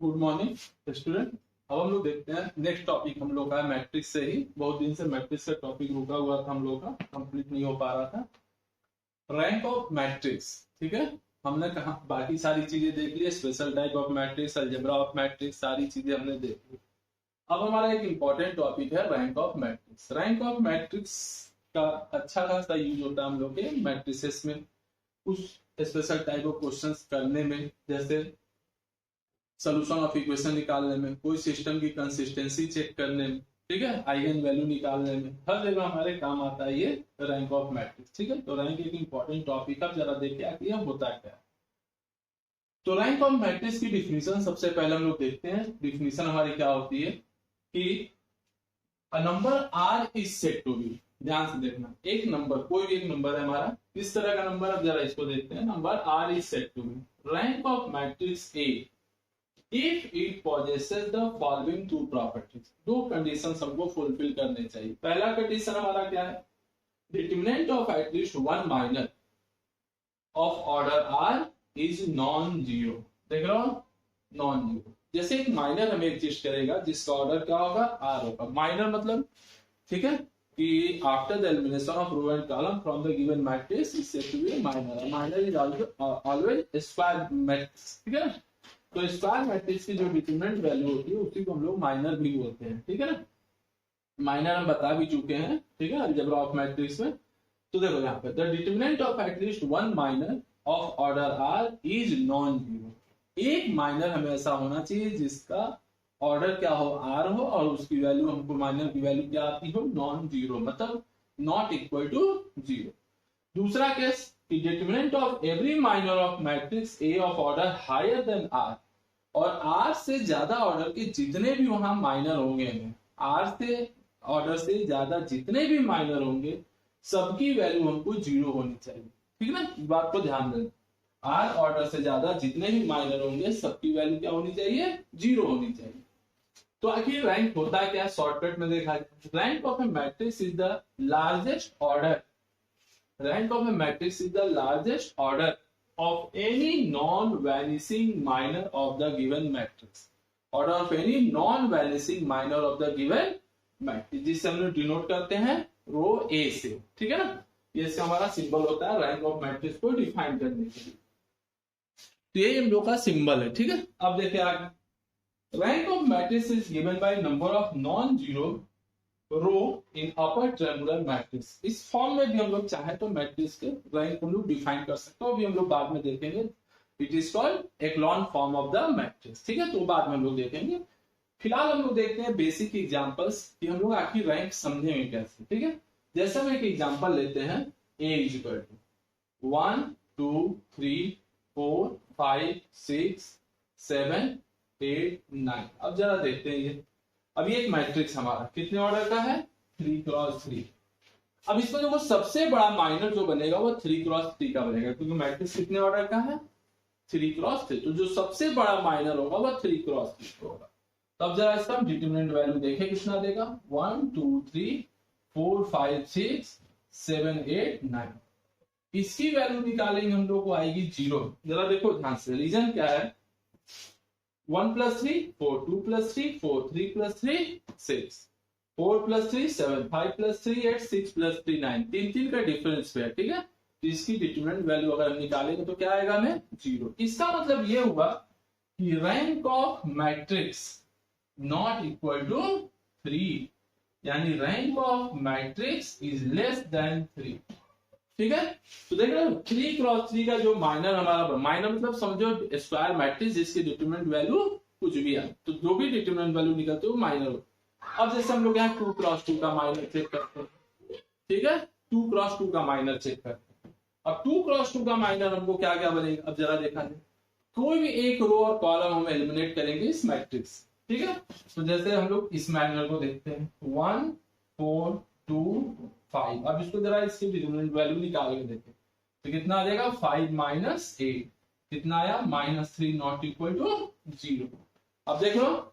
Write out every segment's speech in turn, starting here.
Good morning student. अब हम लोग देखते हैं नेक्स्ट टॉपिक हम लोग का है मैट्रिक्स से ही। बहुत दिन से मैट्रिक्स का टॉपिक रुका हुआ था, हम लोग का कंप्लीट नहीं हो पा रहा था। रैंक ऑफ मैट्रिक्स, ठीक है। हमने कहा बाकी सारी चीजें देख ली, special type of matrix, algebra of matrix, सारी चीजें हमने देख ली। अब हमारा एक इंपॉर्टेंट टॉपिक है rank of matrix. Rank of matrix का अच्छा खासा यूज होता है हम लोग के मैट्रिसेस में, कुछ स्पेशल टाइप ऑफ क्वेश्चंस करने में, जैसे सोल्यूशन ऑफ इक्वेशन निकालने में, कोई सिस्टम की कंसिस्टेंसी चेक करने में, ठीक है, आइगन वैल्यू निकालने में, हर जगह हमारे काम आता है ये रैंक ऑफ मैट्रिक्स, ठीक है। तो रैंक एक इंपॉर्टेंट टॉपिक है, जरा देखिए कि यह होता क्या है। तो रैंक ऑफ मैट्रिक्स की डिफिनीशन सबसे पहले हम लोग देखते हैं। डिफिनीशन हमारी क्या होती है कि a number r is said to be, ध्यान से देखना, एक नंबर, कोई भी एक नंबर है हमारा, इस तरह का नंबर, अब जरा इसको देखते हैं। Number r is said to be rank of matrix A if it possesses the following two properties। दो कंडीशंस हमको फुलफिल करने चाहिए। पहला कंडीशन हमारा क्या है, determinant of at least one minor of order r is non zero. देख रहे हो, नॉन जीरो। जैसे एक माइनर हमें एग्जिस्ट करेगा जिसका ऑर्डर क्या होगा, आर होगा। माइनर मतलब, ठीक है, कि after the elimination of row and column from the given matrix is said to be minor. Minor is always square matrix, ठीक है। तो स्क्वायर मैट्रिक्स की जो डिटरमिनेंट वैल्यू होती है उसी को हम लोग माइनर भी बोलते हैं, ठीक है ना। माइनर हम बता भी चुके हैं, ठीक है, अलजेब्रा ऑफ मैट्रिक्स में। तो देखो यहाँ पे the determinant of at least one minor of order r is non zero. एक माइनर हमें ऐसा होना चाहिए जिसका ऑर्डर क्या हो, आर हो, और उसकी वैल्यू हमको, माइनर की वैल्यू क्या आती हो, नॉन जीरो, मतलब नॉट इक्वल टू जीरो। दूसरा case, determinant of every minor of matrix A of order higher than r, और आर से ज्यादा ऑर्डर के जितने भी वहां माइनर होंगे, आर से ऑर्डर से ज्यादा जितने भी माइनर होंगे सबकी वैल्यू हमको जीरो होनी चाहिए, ठीक है ना। इस बात को ध्यान देना, आर ऑर्डर से ज्यादा जितने भी माइनर होंगे सबकी वैल्यू क्या होनी चाहिए, जीरो होनी चाहिए। तो आखिर रैंक होता है क्या, शॉर्टकट में देखा जाए, rank of A matrix is the largest order, rank of a matrix is the largest order of any non-vanishing minor of the given matrix। order of any non-vanishing minor of the given matrix, जिससे हम लोग denote करते हैं रो ए से, ठीक है ना। ये इसका हमारा सिंबल होता है रैंक ऑफ मैट्रिक्स को डिफाइन करने के लिए। तो ये हम लोग का सिंबल है, ठीक है। अब देखिए आगे, rank of matrix is given by number of non zero row in upper triangular matrix. इस फॉर्म में भी हम लोग चाहे तो मैट्रिक्स के रैंक को लोग डिफाइन कर सकते हो, अभी हम लोग बाद में देखेंगे। It is called echelon form of the matrix, ठीक है, तो बाद में हम लोग देखेंगे। फिलहाल हम लोग देखते हैं बेसिक एग्जांपल्स कि हम लोग आखिर रैंक समझेंगे कैसे, ठीक है। जैसे हम एक एग्जांपल लेते हैं, a इज इक्वल टू 1 2 3 4 5 6 7 8 9। अब जरा देखते हैं ये, अब ये एक मैट्रिक्स हमारा कितने ऑर्डर का है, 3 क्रॉस 3। अब इसमें जो सबसे बड़ा माइनर जो बनेगा वो 3 क्रॉस 3 का बनेगा, क्योंकि मैट्रिक्स कितने ऑर्डर का है, 3 क्रॉस 3। तो जो सबसे बड़ा माइनर होगा वो 3 क्रॉस 3 होगा। तो अब जरा इसका डिटरमिनेंट वैल्यू देखें कितना देगा, 1 2 3 4 5 6 7 8 9। इसकी वैल्यू निकालेंगे हम लोग को आएगी 0। जरा देखो ध्यान से, रीजन क्या है, 1 plus 3 4, 2 plus 3 4, 3 plus 3 6, 4 plus 3 7, 5 plus 3 8, 6 plus 3 9। तीन का डिफरेंस है, ठीक है। तो इसकी डिटरमिनेंट वैल्यू अगर हम निकालेंगे तो क्या आएगा हमें, 0। इसका मतलब ये हुआ कि rank of matrix not equal to 3, यानी rank of matrix is less than 3, ठीक है। तो देख रहे हो 3 क्रॉस 3 का जो माइनर हमारा, माइनर मतलब समझो स्क्वायर मैट्रिक्स जिसकी डिटरमिनेंट वैल्यू कुछ भी है, तो जो भी डिटरमिनेंट वैल्यू निकलती है वो माइनर हो। अब जैसे हम लोग यहाँ 2 क्रॉस 2 का माइनर चेक करते हैं, ठीक है, 2 क्रॉस 2 का माइनर चेक करते हैं। अब 2 क्रॉस 2 का माइनर हमको क्या क्या बनेगा, अब जरा देखा जाए, कोई भी एक रो और कॉलम हम एलिमिनेट करेंगे इस मैट्रिक्स, ठीक है। तो जैसे हम लोग इस माइनर को देखते हैं, 1 4 2 5। अब इसको जरा इसकी डिटरमिनेंट वैल्यू निकाल के देखें तो कितना आ जाएगा, 5 माइनस 8 कितना आया, -3 नॉट इक्वल टू 0। अब देख लो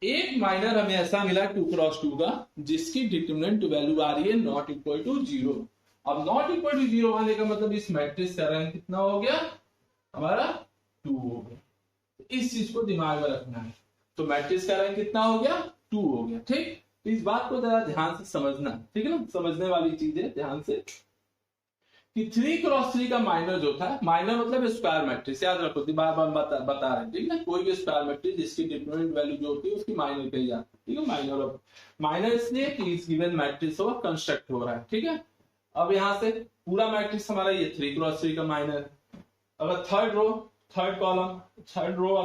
एक माइनर हमें ऐसा मिला 2 क्रॉस 2 का जिसकी डिटरमिनेंट वैल्यू आ रही है नॉट इक्वल टू 0। अब नॉट इक्वल टू 0 आने का मतलब इस मैट्रिक्स का रैंक कितना हो गया हमारा, 2 हो गया। इस चीज को दिमाग में रखना है। तो मैट्रिक्स का रैंक कितना हो गया, 2 हो गया। ठीक, तो इस बात को जरा ध्यान से समझना, ठीक है ना, समझने वाली चीज है ध्यान से, कि 3x3 का माइनर जो था, माइनर मतलब स्क्वायर मैट्रिक्स, याद रखो, बार बार बता रहे हैं, ठीक है, कोई भी स्क्वायर मैट्रिक्स जिसकी डिटरमिनेंट वैल्यू जो होती है उसकी माइनर कही जाती है, ठीक है। माइनर माइनर इसलिए कि इस गिवन मैट्रिक्स हो कंस्ट्रक्ट हो रहा है, ठीक है। अब यहां से पूरा मैट्रिक्स हमारा ये 3x3 का माइनर है। अगर थर्ड रो थर्ड और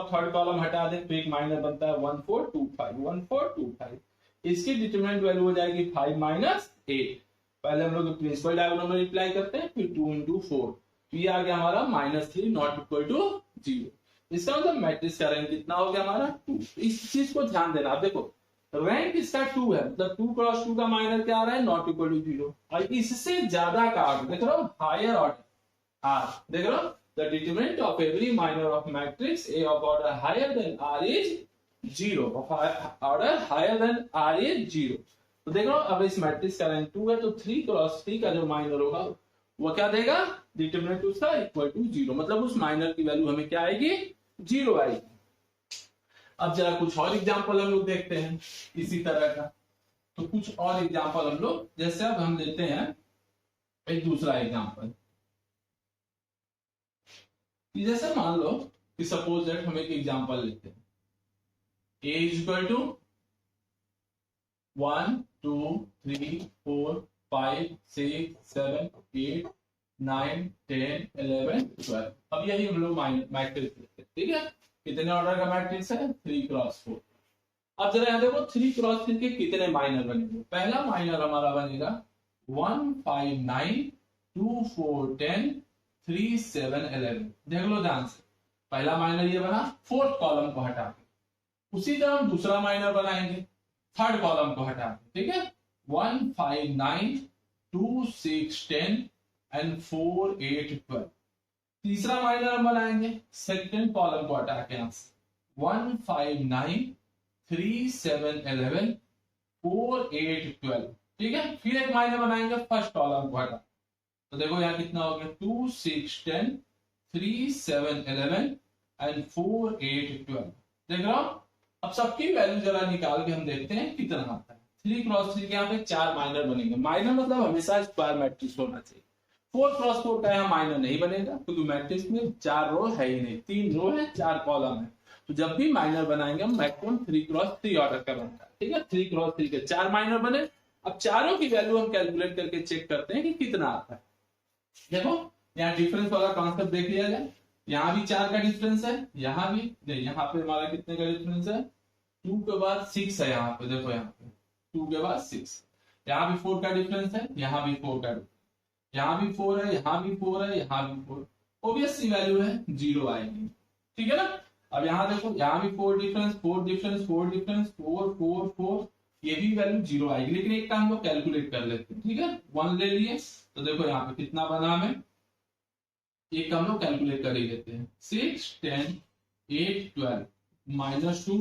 थर्ड कॉलम हटा दें तो एक माइनर बनता है 1425। इसकी डिटरमिनेंट वैल्यू हो जाएगी 5 - 8। पहले हम लोग प्रिंसिपल डायगोनल में रिप्लाई करते हैं, फिर 2 × 4, तो ये आ गया हमारा -3 नॉट इक्वल टू 0। इसका मतलब मैट्रिक्स का रैंक कितना हो गया हमारा 2। इस चीज को ध्यान देना। आप देखो रैंक इसका 2 है, मतलब 2x2 का माइनर क्या आ रहा है, नॉट इक्वल टू 0। और इससे ज्यादा का ऑर्डर देख रहे हो, हायर ऑर्डर R, देख रहे हो, the determinant of every minor of matrix A of order higher than R is 0, of order higher than R is 0। तो देख रहे हो, अब इस मैट्रिक्स का रैंक 2 है, तो 3x3 का जो माइनर होगा वो क्या देगा, डिटरमिनेंट उसका इक्वल टू 0, मतलब उस माइनर की वैल्यू हमें क्या आएगी, 0 आएगी। अब जरा कुछ और एग्जांपल हम लोग देखते हैं इसी तरह का। तो कुछ और एग्जांपल हम लोग, जैसे अब हम लेते हैं एक दूसरा एग्जांपल, जैसे मान लो कि सपोज दैट हम एक एग्जांपल लेते हैं, a इक्वल टू 1 2 3 4 5 6 7 8 9 10 11 12। अब यही हम लोग मैट्रिक्स लेते हैं, ठीक है। कितने ऑर्डर का मैट्रिक्स है, 3x4। अब जरा याद देखो 3x3 के कितने माइनर बनेंगे। पहला माइनर हमारा बनेगा 1 5 9 2 4 10 3 7 11। देख लो ध्यान से, पहला माइनर ये बना फोर्थ कॉलम को हटा के। उसी तरह हम दूसरा माइनर बनाएंगे थर्ड कॉलम को हटा के, ठीक है। 1 5 9 2 6 10 एंड 4 8 12। तीसरा माइनर हम बनाएंगे सेकंड कॉलम को हटा के, यहां से 1 5 9 3 7 11 4 8 12, ठीक है। फिर एक माइनर बनाएंगे फर्स्ट कॉलम को हटा, तो देखो यहाँ कितना हो गया, 2 6 10 3 7 11 एंड 4 8 12। देख रहा हूं। अब सबकी वैल्यू जरा निकाल के हम देखते हैं कितना आता है। 3x3 के यहाँ पे 4 माइनर बनेंगे। माइनर मतलब हमेशा स्क्वायर मैट्रिक्स होना चाहिए। 4x4 का यहाँ माइनर नहीं बनेगा क्योंकि मैट्रिक्स में 4 रो है ही नहीं, 3 रो है 4 कॉलम है। तो जब भी माइनर बनाएंगे हम मैक्सिमम 3x3 ऑर्डर का बनता है, ठीक है। 3x3 के 4 माइनर बने। अब चारों की वैल्यू हम कैलकुलेट करके चेक करते हैं कि कितना आता है। देखो यहाँ डिफरेंस वाला कॉन्सेप्ट देख लिया जाए। यहाँ भी 4 का डिफरेंस है, यहाँ भी नहीं, यहाँ पे हमारा कितने का डिफरेंस है, 2 के बाद 6 है यहाँ पे। देखो यहाँ पे 2 के बाद 6। यहाँ भी 4 का डिफरेंस है, यहाँ भी 4 का, यहाँ भी 4 है, यहाँ भी 4 है, यहाँ भी 4। ऑब्वियस सी वैल्यू है 0 आएगी, ठीक है ना। अब यहाँ देखो, यहाँ भी 4 डिफरेंस 4 डिफरेंस 4 डिफरेंस 4 4 4, ये भी वैल्यू 0 आएगी। लेकिन एक काम को कैलकुलेट कर लेते हैं, ठीक है। 1 ले लिए, तो देखो यहाँ पे कितना बना, हमें एक हम लोग कैलकुलेट कर ही लेते हैं। 6 10 8 12 -2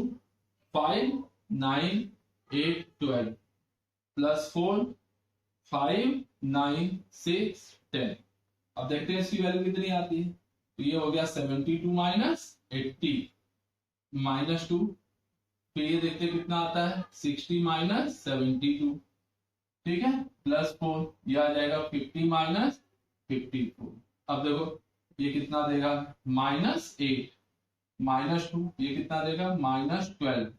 5 9 8 12 +4 5 9 6 10। अब देखते हैं इसकी वैल्यू कितनी आती है। तो ये हो गया 72 - 80 -2, फिर ये देखते हैं कितना आता है 60 - 72, ठीक है, +4, ये आ जाएगा 50 - 54। अब देखो ये कितना देगा, -8 -2, ये कितना देगा -12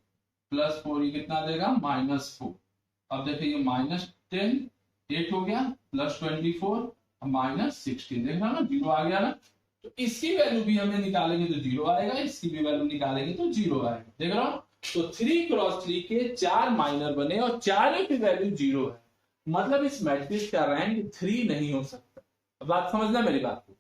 +4, ये कितना देगा -4। अब देखिए ये -10 8 हो गया +24 -16, देखना ना 0 आ गया ना। तो इसकी वैल्यू भी हमें निकालेंगे तो 0 आएगा, इसकी भी वैल्यू निकालेंगे तो 0 आएगा। देख रहा हूं। तो 3x3 के 4 माइनर बने और चारों की वैल्यू 0 है, मतलब इस मैट्रिक्स का रैंक 3 नहीं हो सकता। अब बात समझना मेरी बात को,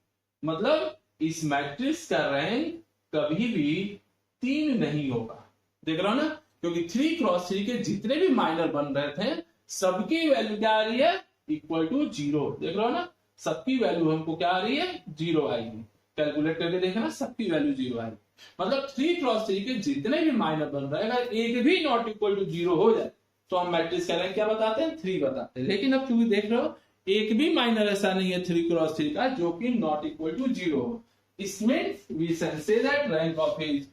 मतलब इस मैट्रिक्स का रैंक कभी भी 3 नहीं होगा। देख रहा हो ना, क्योंकि 3x3 के जितने भी माइनर बन रहे थे सबकी वैल्यू क्या आ रही है, इक्वल टू 0। देख रहे हो ना, सबकी वैल्यू हमको क्या आ रही है, 0 आएगी। कैलकुलेट करके देखना, सबकी वैल्यू 0 आएगी। मतलब 3x3 के जितने भी माइनर बन रहे हैं अगर एक भी नॉट इक्वल टू 0 हो जाए तो हम मैट्रिक्स का रैंक क्या बताते हैं, 3 बताते हैं। लेकिन अब चूंकि देख रहे हो एक भी माइनर ऐसा नहीं है 3x3 का जो कि नॉट इक्वल टू 0 हो, It means we can say that rank of A is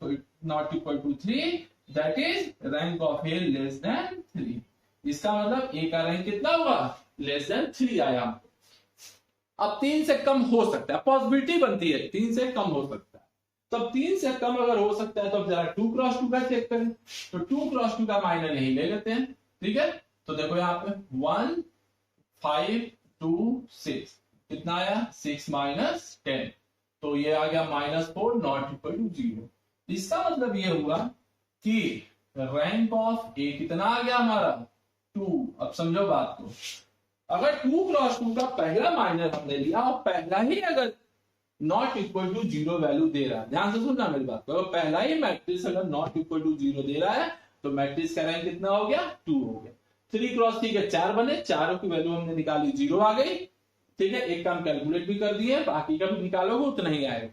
not equal to 3, that is rank of A less than 3. इसका मतलब A का रैंक कितना हुआ, लेस देन 3 आया। अब 3 से कम हो सकता है, पॉसिबिलिटी बनती है 3 से कम हो सकता है, तब 3 से कम अगर हो सकता है तो अब जरा 2 क्रॉस 2 का चेक करें, तो 2 क्रॉस 2 का माइनर यही ले लेते हैं। ठीक है, तो देखो यहाँ पे 1 5 2 6 कितना आया, 6 माइनस 10, तो ये आ गया -4 नॉट इक्वल टू 0। इसका मतलब ये हुआ कि रैंक ऑफ ए कितना आ गया हमारा 2। अब समझो बात को, अगर 2 क्रॉस 2 का पहला माइनर हमने लिया और पहला ही अगर नॉट इक्वल टू 0 वैल्यू दे रहा है, ध्यान से सुनना मेरी बात को, अगर पहला ही मैट्रिक्स अगर नॉट इक्वल टू 0 दे रहा है तो मैट्रिक्स का रैंक कितना हो गया, 2 हो गया। 3 क्रॉस 3 के 4 बने, चारों की वैल्यू हमने निकाली 0 आ गई। ठीक है, एक काम कैलकुलेट भी कर दिए, बाकी का भी निकालोगे उतना ही आएगा।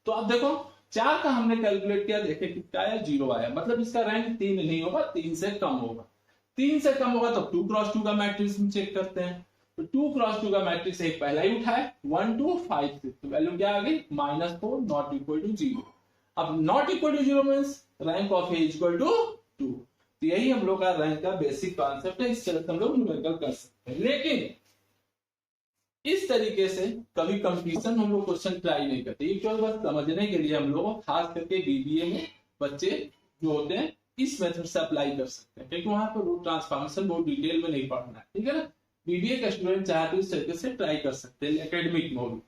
तो अब देखो 4 का हमने कैलकुलेट किया, देखे कितना आया, 0 आया, मतलब इसका रैंक 3 नहीं होगा, 3 से कम होगा। 3 से कम होगा तो 2 क्रॉस 2 का मैट्रिक्स हम चेक करते हैं, तो 2 क्रॉस 2 का मैट्रिक्स एक पहला ही उठाए 1 2 5 6, तो वैल्यू क्या आ गई -4 नॉट इक्वल टू 0। अब not equal to 0 means rank of A equal to 2। तो यही हम लोग का रैंक का बेसिक कॉन्सेप्ट है, इस तरह से हम लोग न्यूमेरिकल कर सकते हैं। लेकिन इस तरीके से कभी कंपटीशन हम लोग क्वेश्चन ट्राई नहीं करते, ये केवल बस समझने के लिए हम लोग खास करके बीबीए में बच्चे जो होते हैं इस मेथड से अप्लाई कर सकते हैं, क्योंकि वहां पर रूट ट्रांसफॉर्मेशन बहुत डिटेल में नहीं पढ़ना है। ठीक है ना, बीबीए का स्टूडेंट चाहे तो इस तरीके से ट्राई कर सकते हैं एकेडमिक में भी,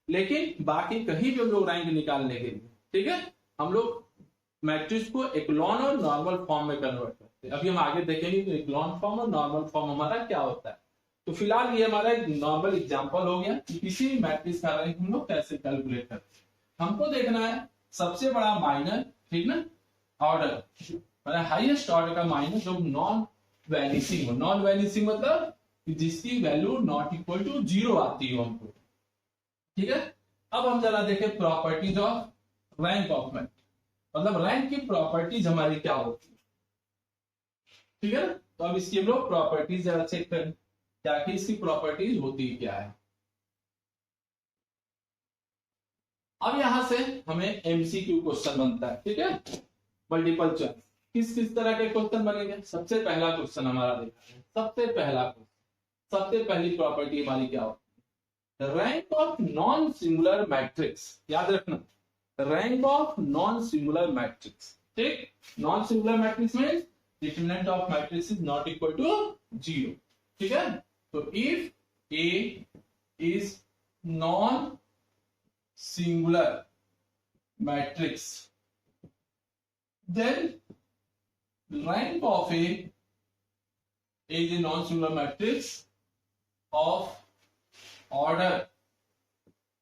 लेकिन बाकी कहीं भी हम लोग रैंक निकालने के लिए, ठीक है, हम लोग मैट्रिक्स को एक्लॉन और नॉर्मल फॉर्म में कन्वर्ट करते हैं। अभी हम आगे देखेंगे कि एक्लॉन फॉर्म और नॉर्मल फॉर्म हमारा क्या होता है। तो फिलहाल ये हमारा एक नॉर्मल एग्जांपल हो गया कि किसी भी मैट्रिक्स का रैंक हम लोग कैसे कैलकुलेट करते हैं। हमको देखना है सबसे बड़ा माइनर, ठीक ना, ऑर्डर मतलब हाईएस्ट ऑर्डर का माइनर जो नॉन वैनिशिंग हो। नॉन वैनिशिंग मतलब जिसकी वैल्यू नॉट इक्वल टू 0 आती हो हमको। ठीक है, अब हम जरा देखें properties of rank of matrix, मतलब रैंक की प्रॉपर्टीज हमारी क्या होती है। ठीक है ना, तो अब इसकी हम लोग प्रॉपर्टीज जरा चेक करें, क्या कि इसकी प्रॉपर्टीज होती क्या है। अब यहां से हमें एमसीक्यू क्वेश्चन बनता है, ठीक है, मल्टीपल चॉइस। किस किस तरह के क्वेश्चन बनेंगे, सबसे पहला क्वेश्चन हमारा देखा है, सबसे पहला क्वेश्चन, सबसे पहली प्रॉपर्टी हमारी क्या होती है, rank of non singular matrix. याद रखना, rank of non singular matrix. ठीक, non singular matrix means determinant of matrix is not equal to 0। ठीक है, तो if A is non-singular matrix, then rank of A is a non-singular matrix of order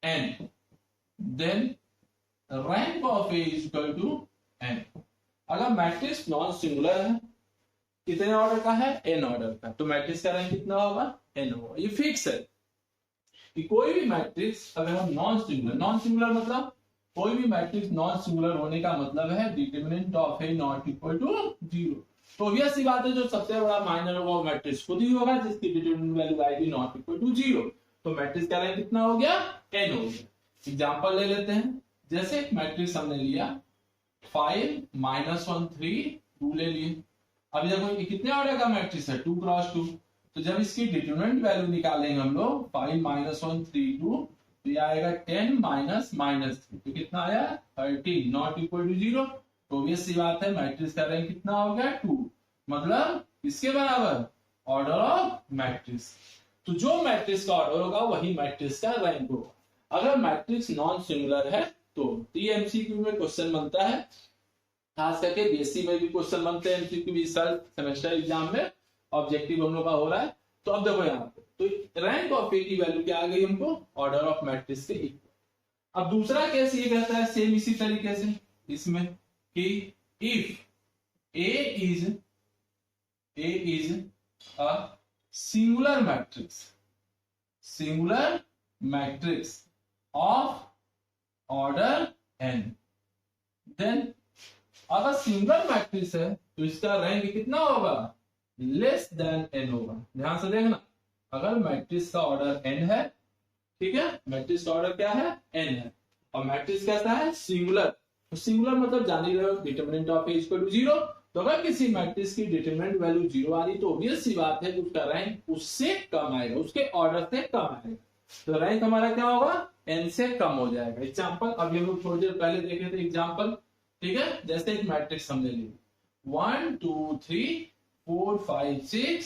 n, then rank of A is equal to n। अगर matrix non singular है, कितने order का है, n order का, तो मैट्रिक्स का rank कितना होगा, n होगा। ये फिक्स है कि कोई भी मैट्रिक्स अगर हम नॉन सिंगुलर, नॉन सिंगुलर मतलब कोई भी मैट्रिक्स नॉन सिंगुलर होने का मतलब है determinant of A not equal to 0। तो ऑब्वियस सी बात है जो सबसे बड़ा माइनर होगा वो मैट्रिक्स खुद ही होगा जिसकी डिटरमिनेंट वैल्यू आएगी नॉट इक्वल टू 0। तो मैट्रिक्स का रैंक कितना हो गया, n हो गया। एग्जांपल ले लेते हैं, जैसे एक मैट्रिक्स हमने लिया 5 -1 3 2 ले लिए। अभी देखो ये कितने ऑर्डर का मैट्रिक्स है, 2 क्रॉस 2, तो जब इसकी डिटरमिनेंट वैल्यू निकालेंगे हम लोग 5 -1 3 2, तो ये आएगा 10 -3, तो कितना आया 13 नॉट इक्वल टू 0। तो ऑब्वियस सी बात है मैट्रिक्स का रैंक कितना हो गया 2, मतलब इसके बराबर ऑर्डर ऑफ मैट्रिक्स। तो जो मैट्रिक्स का ऑर्डर होगा वही मैट्रिक्स का रैंक होगा। अगर मैट्रिक्स नॉन सिंगुलर है तो एमसीक्यू में क्वेश्चन बनता है, खास करके बीएससी में भी क्वेश्चन बनते हैं एमसीक्यू भी, इस साल सेमेस्टर एग्जाम में ऑब्जेक्टिव हम लोग का हो रहा है। तो अब देखो यहाँ पे तो रैंक ऑफ ए की वैल्यू क्या आ गई हमको, ऑर्डर ऑफ मैट्रिक्स के इक्वल। अब दूसरा केस ये कहता है सेम इसी तरीके से इसमें कि if A is a singular matrix of order n, then अगर सिंगुलर मैट्रिक्स है तो इसका रैंक कितना होगा, लेस देन n होगा। ध्यान से देखना, अगर मैट्रिक्स का ऑर्डर n है, ठीक है, मैट्रिक्स का ऑर्डर क्या है, n है, और मैट्रिक्स कैसा है, सिंगुलर। तो सिंगुलर मतलब जान ही रहे हो, determinant of A equal to 0। तो अगर किसी मैट्रिक्स की डिटरमिनेंट वैल्यू 0 आ रही तो ऑब्वियस सी बात है कि उसका रैंक उससे कम आएगा, उसके ऑर्डर से कम आएगा। तो रैंक हमारा क्या होगा, n से कम हो जाएगा। एग्जांपल अभी हम लोग थोड़ी देर पहले देखे थे एग्जांपल, ठीक है। जैसे एक मैट्रिक्स हमने ली 1 2 3 4 5 6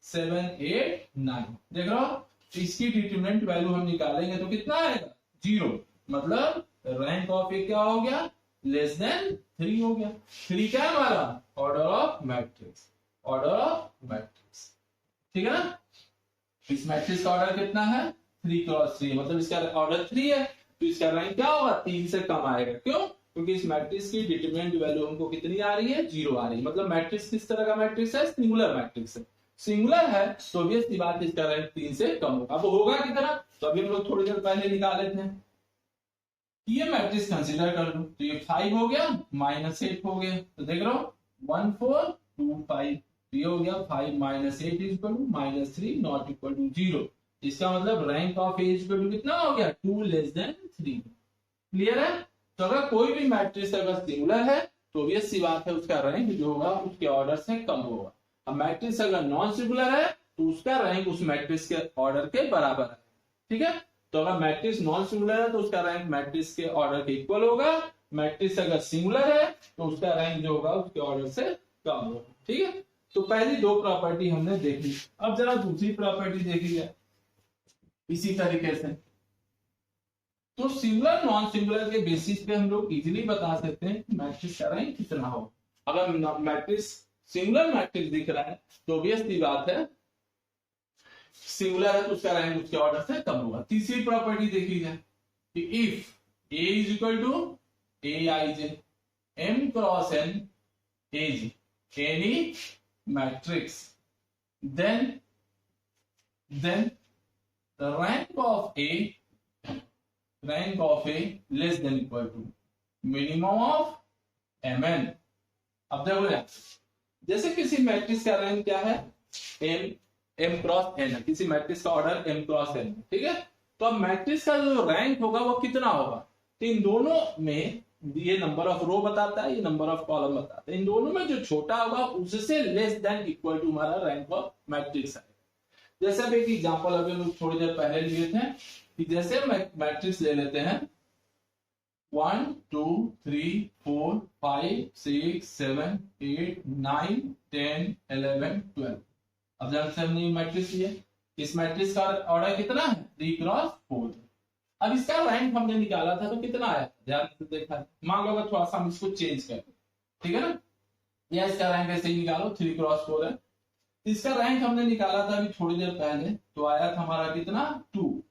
7 8 9, देख रहे हो। इसकी डिटरमिनेंट वैल्यू हम निकालेंगे तो कितना आएगा, 0। मतलब रैंक ऑफ ए क्या हो गया, लेस देन 3 हो गया। 3 क्या है हमारा, order of matrix, order of matrix, ठीक है ना। इस मैट्रिक्स का ऑर्डर कितना है, 3 क्रॉस 3, मतलब इसका ऑर्डर 3 है, तो इसका रैंक क्या होगा, 3 से कम आएगा। क्यों, क्योंकि इस मैट्रिक्स की डिटरमिनेंट वैल्यू हमको कितनी आ रही है, 0 आ रही है। मतलब मैट्रिक्स किस तरह का मैट्रिक्स है, सिंगुलर मैट्रिक्स है। सिंगुलर है तो ऑब्वियसली बात है इसका रैंक 3 से कम होगा। अब होगा कितना, तो अभी हम लोग थोड़ी देर पहले निकाले थे। ये मैट्रिक्स कंसीडर कर लो, तो ये 5 हो गया माइनस 8 हो गया, तो देख रहे हो 1 4 2 5, ये हो गया 5 minus 8 is equal to minus 3 not equal to 0। इसका मतलब rank of A is equal to कितना हो गया, 2 लेस देन 3। क्लियर है। तो अगर कोई भी मैट्रिक्स अगर सिंगुलर है तो ऑब्वियस सी बात है उसका रैंक जो होगा उसके ऑर्डर से कम होगा। अब मैट्रिक्स अगर नॉन सिंगुलर है तो उसका रैंक उस मैट्रिक्स के ऑर्डर के बराबर है, ठीक है। तो अगर मैट्रिक्स नॉन सिंगुलर है तो उसका रैंक मैट्रिक्स के ऑर्डर के इक्वल होगा। मैट्रिक्स अगर सिंगुलर है तो उसका रैंक जो होगा उसके ऑर्डर से कम होगा, ठीक है। तो पहली दो प्रॉपर्टी हमने देखी। अब जरा दूसरी प्रॉपर्टी देखी जाए इसी तरीके से। तो सिंगुलर नॉन सिंगुलर के बेसिस पे हम लोग इजीली बता सकते हैं कि मैट्रिक्स का रैंक कितना हो। अगर मैट्रिक्स सिंगुलर मैट्रिक्स दिख रहा है तो ऑब्वियसली बात है सिंगुलर है तो उसका रैंक उसके ऑर्डर से कम होगा। तीसरी प्रॉपर्टी देखी जाए कि if A is equal to a i j m cross n is any matrix then the rank of A less than equal to minimum of mn। अब देखो यार, जैसे किसी मैट्रिक्स का रैंक क्या है, m क्रॉस n है, किसी मैट्रिक्स का ऑर्डर m क्रॉस n, ठीक है। तो अब मैट्रिक्स का जो रैंक होगा वो कितना होगा, तो इन दोनों में ये नंबर ऑफ रो बताता है, ये नंबर ऑफ कॉलम बताता है, इन दोनों में जो छोटा होगा उससे लेस देन इक्वल टू हमारा रैंक ऑफ मैट्रिक्स है। जैसे अब एक एग्जांपल अभी हम थोड़ी देर पहले लिए थे कि जैसे मैट्रिक्स ले लेते हैं 1 2 3 4 5 6 7 8 9 10 11 12। अब जब से हमने मैट्रिक्स लिया, इस मैट्रिक्स का ऑर्डर कितना है, 3 क्रॉस 4। अब इसका रैंक हमने निकाला था तो कितना आया, ध्यान से देखा, मान लो अगर थोड़ा सा हम इसको चेंज करें, ठीक है ना, या इसका रैंक ऐसे ही निकालो 3 क्रॉस 4 है। इसका रैंक हमने निकाला था अभी थोड़ी देर पहले, तो आया था हमारा कितना, 2।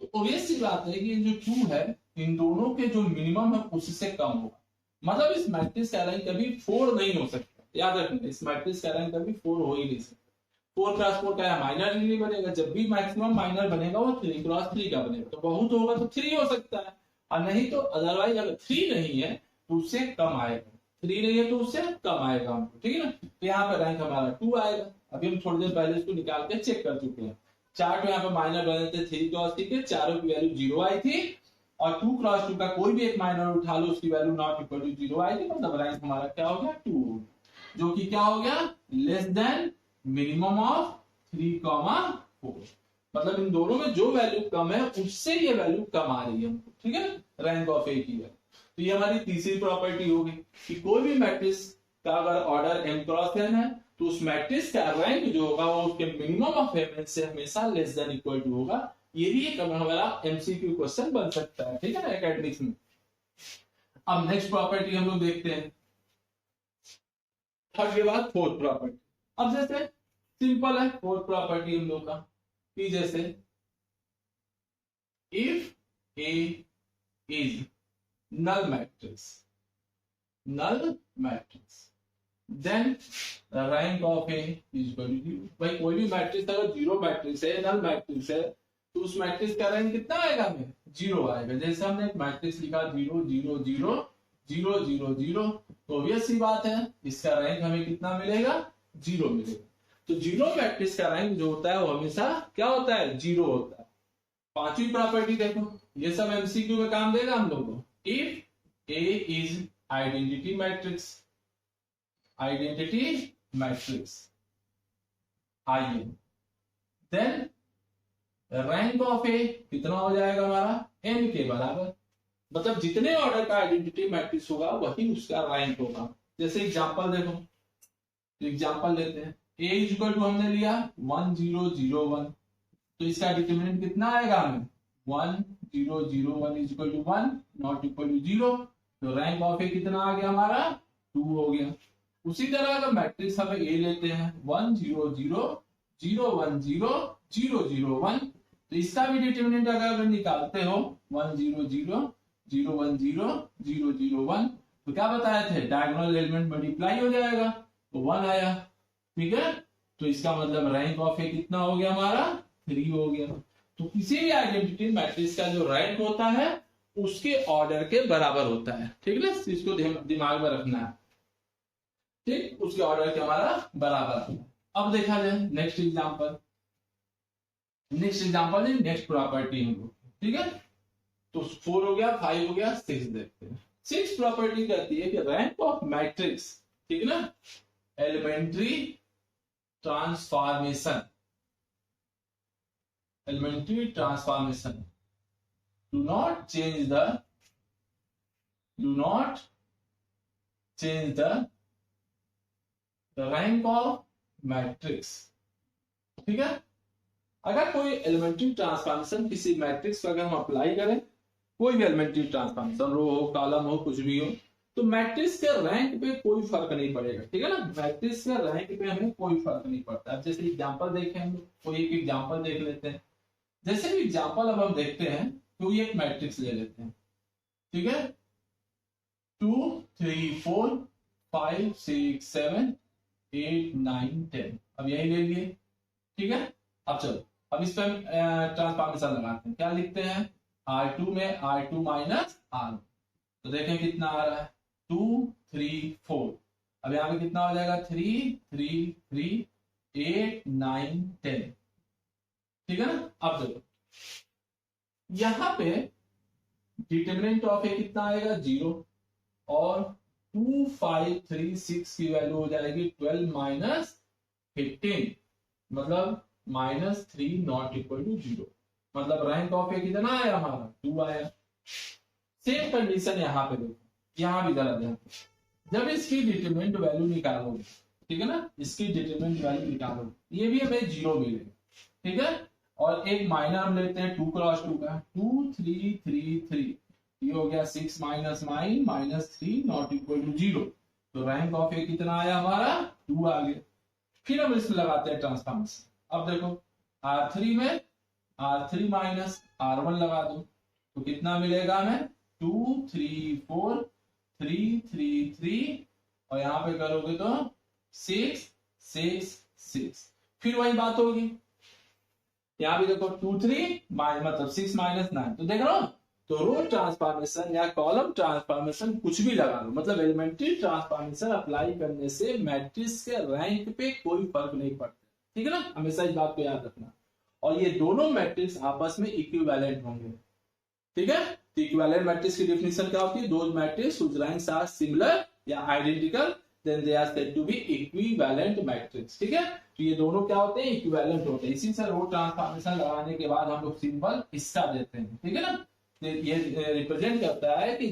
तो ऑब्वियस सी बात है कि जो 2 है इन दोनों के जो मिनिमम है उससे कम होगा। मतलब इस मैट्रिक्स का रैंक कभी 4 नहीं हो सकता, याद रखना, इस मैट्रिक्स का रैंक कभी 4 हो ही नहीं सकता। 4 क्रॉस 4 का माइनर नहीं बनेगा, जब भी मैक्सिमम माइनर बनेगा वो 3 क्रॉस 3 का बनेगा। तो बहुत होगा तो 3 हो सकता है, और नहीं तो अदरवाइज अगर 3 नहीं है तो उससे कम आएगा, 3 नहीं है तो उससे कम आएगा हमको, ठीक है ना। तो यहाँ पे रैंक हमारा 2 आएगा। अभी हम थोड़ी देर पहले इसको निकाल के चेक कर चुके हैं। चार यहाँ पे माइनर बने थे 3 क्रॉस 3 के, चारों की वैल्यू 0 आई थी, और 2 क्रॉस 2 का कोई भी एक माइनर उठा लो उसकी वैल्यू नॉट इक्वल टू 0 आई थी। मतलब रैंक हमारा क्या हो गया, 2, जो कि क्या हो गया, लेस देन मिनिमम ऑफ 3, 4। मतलब इन दोनों में जो वैल्यू कम है उससे ये वैल्यू कम आ रही है, ठीक है, रैंक ऑफ ए की है। तो ये हमारी तीसरी प्रॉपर्टी होगी कि कोई भी मैट्रिक्स का अगर ऑर्डर m क्रॉस n है तो उस मैट्रिक्स का रैंक जो होगा वो उसके मिनिमम ऑफ mn से हमेशा लेस देन इक्वल टू होगा। ये भी एक हमारा एमसीक्यू क्वेश्चन बन सकता है, ठीक है ना, एकेडमिक्स में। अब नेक्स्ट प्रॉपर्टी हम लोग देखते हैं, थर्ड के बाद फोर्थ प्रॉपर्टी। अब जैसे सिंपल है फोर्थ प्रॉपर्टी हम लोग का, कि जैसे if A is null matrix then the rank of A is equal to 0। भाई कोई भी मैट्रिक्स अगर 0 मैट्रिक्स है, नल मैट्रिक्स है, तो उस मैट्रिक्स का रैंक कितना आएगा, हमें 0 आएगा। जैसे हमने एक मैट्रिक्स लिखा 0 0 0 0 0 0, तो ऑब्वियस सी बात है इसका रैंक हमें कितना मिलेगा, 0 मिलेगा। तो 0 मैट्रिक्स का रैंक जो होता है वो हमेशा क्या होता है, 0 होता है। पांचवी प्रॉपर्टी देखो, ये सब एमसीक्यू में काम देगा हम लोग को। If A is identity matrix, identity matrix आइए, देन रैंक ऑफ ए कितना हो जाएगा हमारा, एन के बराबर। मतलब जितने ऑर्डर का आइडेंटिटी मैट्रिक्स होगा वही उसका रैंक होगा। जैसे एग्जांपल देखो, एग्जांपल लेते हैं, ए इज इक्वल टू हमने लिया 1 0 0 1, तो इसका डिटरमिनेंट कितना आएगा हमें 1 0 0 1 is equal to 1 not equal to 0, तो रैंक ऑफ ए कितना आ गया हमारा 2 हो गया। उसी तरह अगर मैट्रिक्स हमें ए लेते हैं 1 0 0 0 1 0 0 0 1, तो इसका भी डिटरमिनेंट अगर निकालते हो 1 0 0 0 1 0 0 0 1, तो क्या बताए थे डायगोनल एलिमेंट मल्टीप्लाई हो जाएगा, तो 1 आया। ठीक है, तो इसका मतलब रैंक ऑफ ए कितना हो गया हमारा 3 हो गया। तो किसी भी आइडेंटिटी मैट्रिक्स का जो रैंक होता है उसके ऑर्डर के बराबर होता है। ठीक है, इसको दिमाग में रखना है। ठीक, उसके ऑर्डर के हमारा बराबर। अब देखा जाए नेक्स्ट एग्जांपल, नेक्स्ट प्रॉपर्टी हम लोग। ठीक है, तो 4 हो गया, 5 हो गया, 6 देखते हैं। 6 प्रॉपर्टी कहती है कि रैंक ऑफ मैट्रिक्स, ठीक है ना, elementary transformation, elementary transformation do not change the rank of matrix। ठीक है, अगर कोई एलिमेंट्री ट्रांसफॉर्मेशन किसी मैट्रिक्स पर अगर हम अप्लाई करें, कोई भी एलिमेंट्री ट्रांसफॉर्मेशन रो हो, कॉलम हो, कुछ भी हो, तो मैट्रिक्स के रैंक पे कोई फर्क नहीं पड़ेगा। ठीक है ना, मैट्रिक्स के रैंक पे हमें कोई फर्क नहीं पड़ता। अब जैसे एग्जांपल देखें हम लोग, कोई एक एग्जांपल देख लेते हैं। जैसे भी एग्जांपल अब हम देखते हैं, कोई एक मैट्रिक्स ले लेते हैं। ठीक है, 2 3 4 5 6 7 8 9 10, अब यही ले लिए। ठीक है, अब चलो अब इस पर ट्रांसफॉर्मेशन लगाते हैं। क्या लिखते हैं, R2 में R2 माइनस R, तो देखें कितना आ रहा है 2 3 4, अब यहाँ पे कितना हो जाएगा 3 3 3 8 9 10। ठीक है ना, अब देखो यहां पे डिटरमिनेंट ऑफ ए कितना आएगा 0, और 2 5 3 6 की वैल्यू हो जाएगी 12 माइनस 15, मतलब -3 नॉट इक्वल टू 0, मतलब रैंक ऑफ ए कितना आया हमारा 2 आया। सेम कंडीशन यहाँ पे देखो, यहाँ भी जरा ध्यान, जब इसकी डिटरमिनेंट वैल्यू निकालोगे, ठीक है ना, इसकी डिटरमिनेंट वैल्यू निकालोगे, ये भी हमें 0 मिलेगा। ठीक है, और एक माइनर हम लेते हैं 2 क्रॉस 2 का, 2 3 3 3, ये हो गया 6 minus 9 minus 3 not equal to 0, तो रैंक ऑफ ए कितना आया हमारा 2 आ गया। फिर हम इसमें लगाते हैं ट्रांसफॉर्मेशन। अब देखो R3 में R3 माइनस R1 लगा दो, तो कितना मिलेगा हमें 2 3 4 3 3 3, और यहाँ पे करोगे तो 6 6 6, फिर वही बात होगी। यहाँ भी देखो 2 3 मतलब 6 माइनस 9, तो देख रहे हो, तो रो ट्रांसफॉर्मेशन या कॉलम ट्रांसफॉर्मेशन कुछ भी लगा लो, मतलब एलिमेंट्री ट्रांसफॉर्मेशन अप्लाई करने से मैट्रिक्स के रैंक पे कोई फर्क नहीं पड़ता। ठीक है ना, हमेशा इस बात को याद रखना। और ये दोनों मैट्रिक्स आपस में इक्विवेलेंट होंगे। ठीक है, तो इक्विवेलेंट मैट्रिक्स की डेफिनेशन क्या होती है, those matrix whose ranks are similar या identical then they are said to be equivalent matrix। ठीक है, तो ये दोनों क्या होते हैं, इक्विवेलेंट होते हैं। इसी से रो ट्रांसफॉर्मेशन लगाने के बाद हम लोग सिंबल इसका देते हैं। ठीक है ना, ये रिप्रेजेंट करता है कि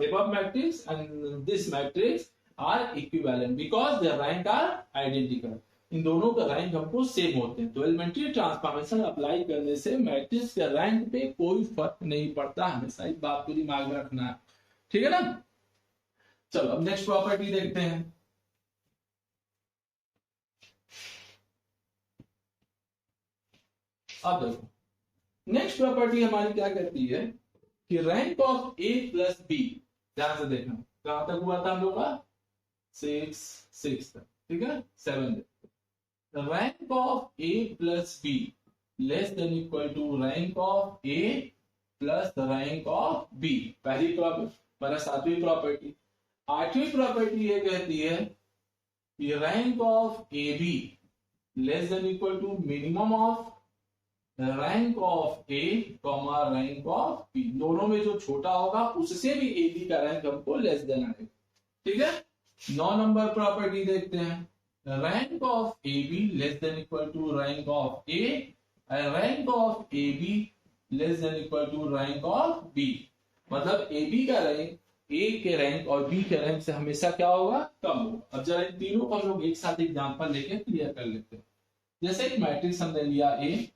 above matrix and this matrix are equivalent because their rank are identical। इन दोनों का रैंक हमको सेम होते हैं। तो एलिमेंट्री ट्रांसफॉर्मेशन अप्लाई करने से मैट्रिक्स के रैंक पे कोई फर्क नहीं पड़ता, हमेशा इस बात को दिमाग में रखना है। ठीक है ना, चलो अब नेक्स्ट प्रॉपर्टी देखते हैं। अब देखो नेक्स्ट प्रॉपर्टी हमारी क्या कहती है कि rank of A plus B, ध्यान से देखना कहां तक हुआ था हम लोग का 6 तक। ठीक है, 7 rank of A plus B less than equal to rank of A plus rank of B, पहली प्रॉपर्टी, मतलब 7वीं प्रॉपर्टी। 8वीं प्रॉपर्टी ये कहती है कि rank of A B less than equal to minimum of rank of A comma rank of B, दोनों में जो छोटा होगा उससे भी ए बी का रैंक हमको लेस देन आएगा। ठीक है, 9 नंबर प्रॉपर्टी देखते हैं, rank of A B less than equal to rank of A and rank of A B less than equal to rank of B. मतलब ए बी का rank A के rank और B के rank से हमेशा क्या होगा, कम होगा। अब जरा इन तीनों को हम लोग एक साथ एग्जांपल लेके क्लियर कर लेते हैं। जैसे एक मैट्रिक्स हमने लिया ए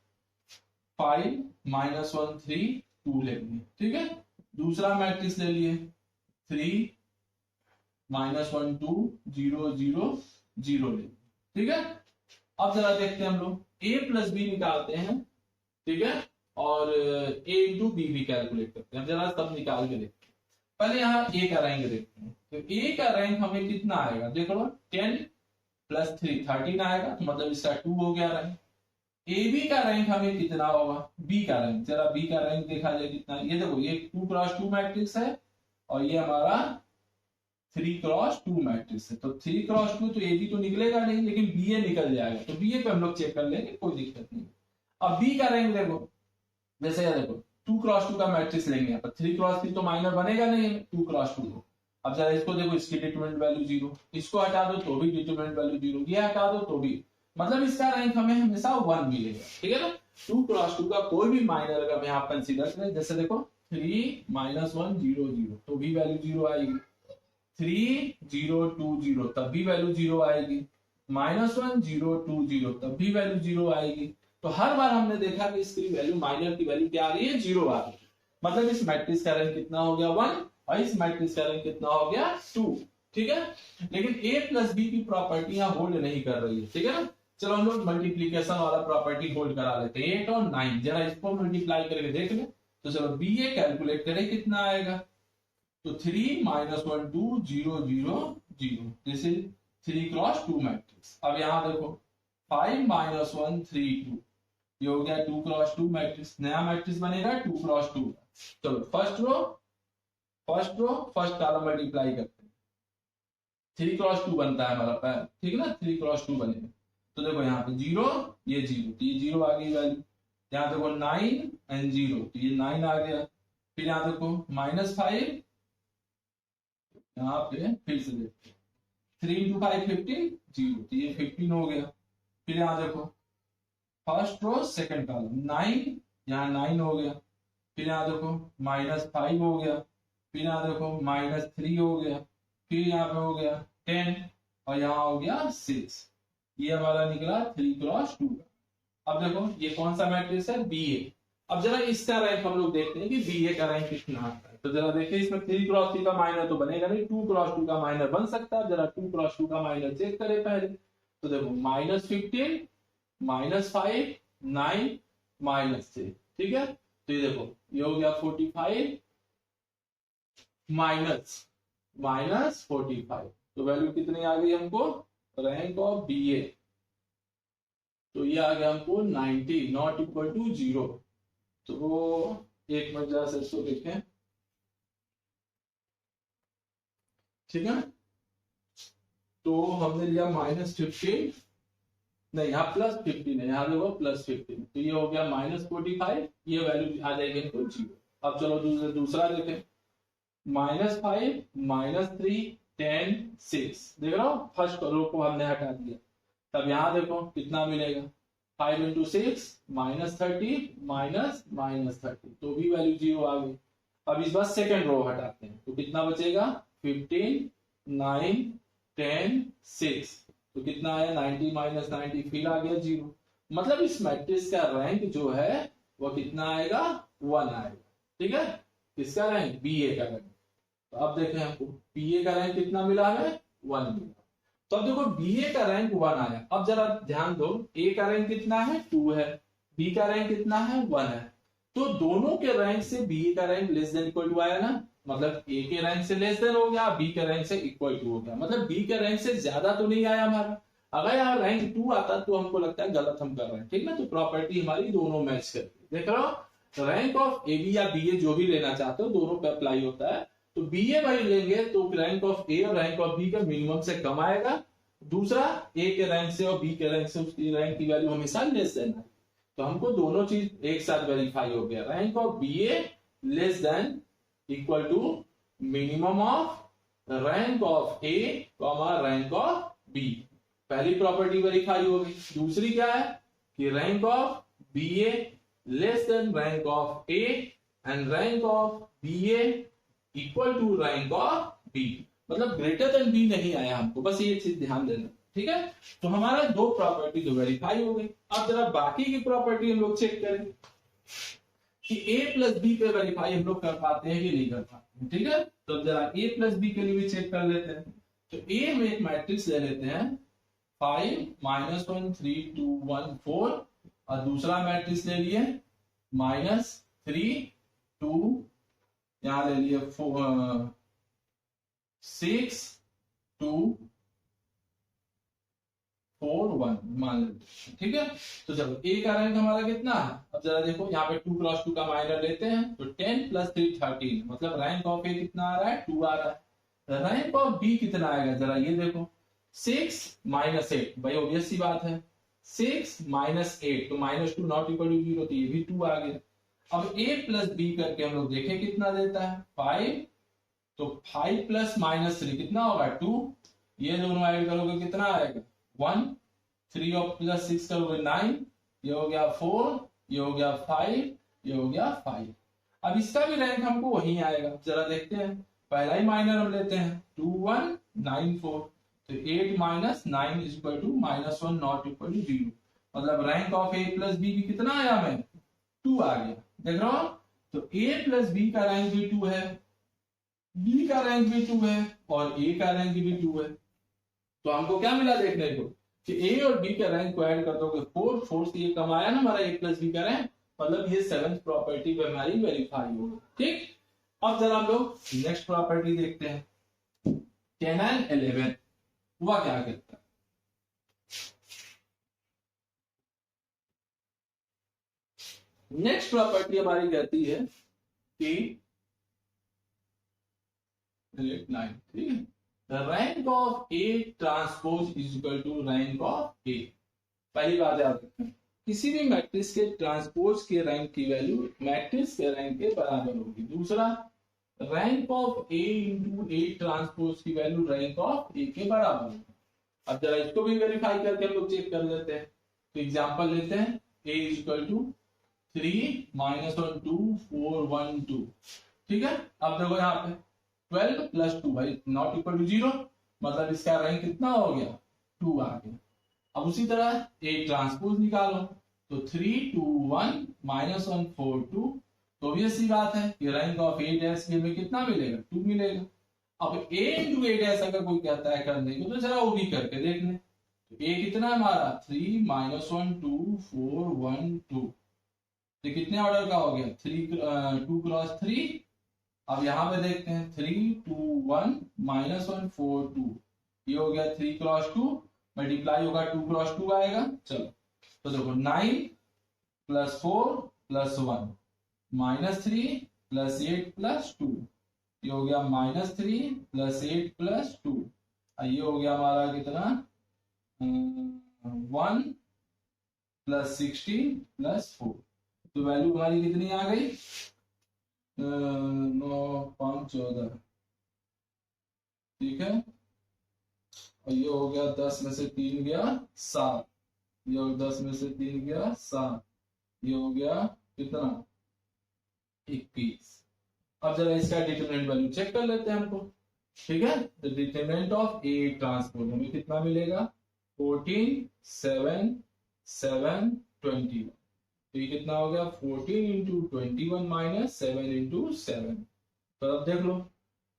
5 -1 3 2 लेंगे, ठीक है। दूसरा मैट्रिक्स ले लिए 3 -1 2 0 0 0 लेंगे, ठीक है। अब जरा देखते हैं हम लोग ए प्लस बी निकालते हैं, ठीक है, और ए इंटू बी भी कैलकुलेट करते हैं। जरा सब निकाल के देखते हैं। पहले यहाँ ए का रैंक देखते हैं, तो ए का रैंक हमें कितना आएगा, देखो 10 + 3 13 आएगा, तो मतलब इसका 2 हो गया रैंक। ए बी का रैंक हमें कितना होगा, बी का रैंक, जरा बी का रैंक देखा जाए कितना। ये देखो ये 2x2 मैट्रिक्स है और ये हमारा 3x2 मैट्रिक्स है। तो 3x2 तो ए बी तो निकलेगा नहीं, लेकिन बी ए निकल जाएगा, तो बी ए पे हम लोग चेक कर लेंगे, कोई दिक्कत नहीं। अब बी का रैंक देखो, जैसे ये देखो 2x2 का मैट्रिक्स लेंगे, 3x3 तो माइनर बनेगा नहीं 2x2 को। अब जरा इसको देखो, इसकी डिटरमिनेंट वैल्यू 0, इसको हटा दो तो भी डिटरमिनेंट वैल्यू 0, ये हटा दो तो भी, मतलब इसका रैंक हमें हमेशा 1 मिलेगा, ठीक है ना। 2x2 का कोई भी माइनर अगर हम यहाँ कंसीडर करें, जैसे देखो 3 -1 0 0 तो भी वैल्यू 0 आएगी, 3 0 2 0 तब भी वैल्यू 0 आएगी, -1 0 2 0 तब भी वैल्यू 0 आएगी। तो हर बार हमने देखा कि इसकी वैल्यू माइनर की वैल्यू क्या आ रही है, 0 आ रही है। मतलब इस मैट्रिक्स का रैंक कितना हो गया 1 और इस मैट्रिक्स का रैंक कितना हो गया 2, ठीक है। लेकिन a प्लस बी की प्रॉपर्टियां होल्ड नहीं कर रही है, ठीक है ना। चलो हम लोग मल्टीप्लीकेशन वाला प्रॉपर्टी होल्ड करा लेते हैं, 8 और 9, जरा इसको मल्टीप्लाई करके देख ले। तो चलो बी ए कैलकुलेट करें कितना आएगा, तो 3 -1 2 0 0 0, दिस इज 3x2 मैट्रिक्स। अब यहां देखो 5 -1 3 2, ये हो गया 2x2 मैट्रिक्स, नया मैट्रिक्स बनेगा 2x2। चलो first row first column multiply करते हैं, 3x2 बनता है हमारा पहले, ठीक है ना, 3x2 बनेगा। तो देखो यहाँ पे 0 ये 0, तो ये 0 आ गई वैल्यू। यहाँ देखो 9 एंड 0, तो ये 9 आ गया। फिर यहाँ देखो -5, यहाँ पे फिर से देखते 3 × 5 15 0, तो ये 15 हो गया। फिर यहाँ देखो फर्स्ट रो सेकंड कॉलम 9, यहाँ 9 हो गया। फिर यहाँ देखो -5 हो गया, फिर यहाँ देखो -3 हो गया, फिर यहाँ पे हो गया 10 और यहाँ हो गया 6, ये हमारा निकला 3x2 का। अब देखो ये कौन सा मैट्रिक्स है, बी ए। अब जरा इसका रैंक हम लोग देखते हैं कि बी ए का रैंक कितना आता है। तो जरा देखिए इसमें 3x3 का माइनर तो बनेगा नहीं, 2x2 का माइनर बन सकता है। जरा 2x2 का माइनर चेक करें पहले, तो देखो -15 -5 9 -6, ठीक है। तो ये देखो ये हो गया 45 -45, तो वैल्यू कितनी आ गई हमको, रैंक ऑफ बी ए, तो ये आ गया हमको 90 नॉट इक्वल टू 0। तो वो एक मिनट जरा से इसको देखें, ठीक है। तो हमने लिया -15, नहीं यहाँ +15 है, यहाँ देखो +15, तो ये हो गया -45, ये वैल्यू आ जाएगी इनको 0। अब चलो दूसरा देखें, -5 -3 10 6, देख रहा हो फर्स्ट रो को हमने हटा दिया। तब यहाँ देखो कितना मिलेगा, 5 × 6 -30 -30, तो भी वैल्यू 0 आ गई। अब इस बार सेकंड रो हटाते हैं, तो कितना बचेगा 15 9 10 6, तो कितना आया 90 -90, फिर आ गया 0। मतलब इस मैट्रिक्स का रैंक जो है वो कितना आएगा, 1 आएगा, ठीक है। किसका रैंक, बी ए का रैंक। तो अब देखें हमको बी ए का रैंक कितना मिला है, 1 मिला। तो अब देखो बी ए का रैंक 1 आया। अब जरा ध्यान दो, ए का रैंक कितना है, 2 है, बी का रैंक कितना है, 1 है। तो दोनों के रैंक से बी ए का rank less than equal to आया ना, मतलब ए के रैंक से लेस देन हो गया, बी के रैंक से इक्वल टू हो गया। मतलब बी के रैंक से ज्यादा तो नहीं आया हमारा। अगर यहाँ रैंक 2 आता तो हमको लगता है गलत हम कर रहे हैं, ठीक ना। तो प्रॉपर्टी हमारी दोनों मैच करती है, देख रहे हो। रैंक ऑफ ए बी या बी ए जो भी लेना चाहते हो दोनों पे अप्लाई होता है। तो बी ए भाई लेंगे तो रैंक ऑफ ए और रैंक ऑफ बी का मिनिमम से कम आएगा। दूसरा, ए के रैंक से और बी के रैंक से उसकी रैंक की वैल्यू हमेशा लेस देन है। तो हमको दोनों चीज एक साथ वेरीफाई हो गया। Rank of B A less than equal to minimum of rank of A comma rank of B. पहली प्रॉपर्टी वेरीफाई हो गई। दूसरी क्या है कि rank of B A less than rank of A and rank of B A equal to rank of B, मतलब greater than B नहीं आया हमको, बस ये चीज ध्यान देना। ठीक है, तो हमारा दो प्रॉपर्टी तो वेरीफाई हो गई। अब जरा बाकी की प्रॉपर्टी हम लोग चेक करें कि a प्लस बी पे वेरीफाई हम लोग कर पाते हैं कि नहीं कर पाते हैं। ठीक है, तो जरा a प्लस बी के लिए भी चेक कर लेते हैं। तो a में एक मैट्रिक्स ले लेते हैं 5 -1 3 2 1 4 और दूसरा मैट्रिक्स ले लिए -3 2, यहां ले लिए 6 2 4 1 मान लेते। ठीक है, तो चलो ए का रैंक हमारा कितना है, अब जरा देखो यहाँ पे 2 क्रॉस 2 का माइनर लेते हैं तो 10 + 3 13, मतलब रैंक ऑफ ए कितना आ रहा है 2 आ रहा है। रैंक ऑफ बी कितना आएगा जरा ये देखो 6 - 8, भाई ऑब्वियस सी बात है 6 - 8 तो -2 नॉट इक्वल टू 0, तो ये भी 2 आ गया। अब a प्लस बी करके हम लोग देखें कितना देता है 5, तो 5 + -3 कितना होगा 2, ये दोनों ऐड करोगे कितना आएगा 1, 3 और +6 करोगे 9, ये हो गया 4, ये हो गया 5, ये हो गया 5। अब इसका भी रैंक हमको वही आएगा, जरा देखते हैं। पहला ही माइनर हम लेते हैं 2 1 9 4, तो 8 - 9 -1 नॉट इक्वल टू 0, मतलब rank of a plus B भी कितना आया हमें 2 आ गया। देख रहा हो, तो a प्लस बी का रैंक भी 2 है, b का रैंक भी 2 है और a का रैंक भी 2 है। तो हमको क्या मिला देखने को कि a और b का रैंक को ऐड कर दोगे 4 4 से ये कम आया ना हमारा a प्लस b का रैंक, मतलब ये 7th प्रॉपर्टी पे हमारी वेरीफाई होगी। ठीक, अब जरा हम लोग नेक्स्ट प्रॉपर्टी देखते हैं 10 and 11 हुआ क्या करता है। नेक्स्ट प्रॉपर्टी हमारी कहती है कि 9, ठीक है, the rank of A transpose is equal to rank of A. पहली बात याद रखना, किसी भी मैट्रिक्स के ट्रांसपोज के रैंक की वैल्यू मैट्रिक्स के रैंक के बराबर होगी। दूसरा, rank of A into A transpose की वैल्यू रैंक ऑफ ए के बराबर होगी। अब जरा इसको भी वेरीफाई करके हम लोग चेक कर लेते हैं। तो एग्जांपल लेते हैं a इज इक्वल टू 3 - 1 2 4 1 2। ठीक है, अब देखो यहाँ पे 12 + 2 भाई नॉट इक्वल टू 0, मतलब इसका रैंक कितना हो गया 2 आ गया। अब उसी तरह a ट्रांसपोज निकालो तो 3 2 1 -1 4 2, तो ऑब्वियस सी बात है कि रैंक ऑफ a डैश के में कितना मिलेगा 2 मिलेगा। अब a इंटू a डैश अगर कोई कहता है करने को तो जरा वो भी करके देख लें। तो a कितना हमारा 3 - 1 2 4 1 2, तो कितने ऑर्डर का हो गया 2 क्रॉस 3। अब यहां पे देखते हैं 3 2 1 -1 4 2, ये हो गया 3 क्रॉस 2, मल्टीप्लाई होगा 2 क्रॉस 2 आएगा। चलो तो देखो 9 + 4 + 1 -3 + 8 + 2, ये हो गया -3 + 8 + 2, ये हो गया हमारा कितना 1 + 16 + 4, तो वैल्यू हमारी कितनी आ गई 9 5 14। ठीक है, और ये हो गया 10 में से 3 गया 7, ये हो 10 में से 3 गया 7, ये हो गया कितना 21। अब जरा इसका डिटरमिनेंट वैल्यू चेक कर लेते हैं हमको। ठीक है, the determinant of A transpose हमें कितना मिलेगा 14 7 7 21, तो ये कितना हो गया 14 × 21 - 7 × 7। तो अब देख लो,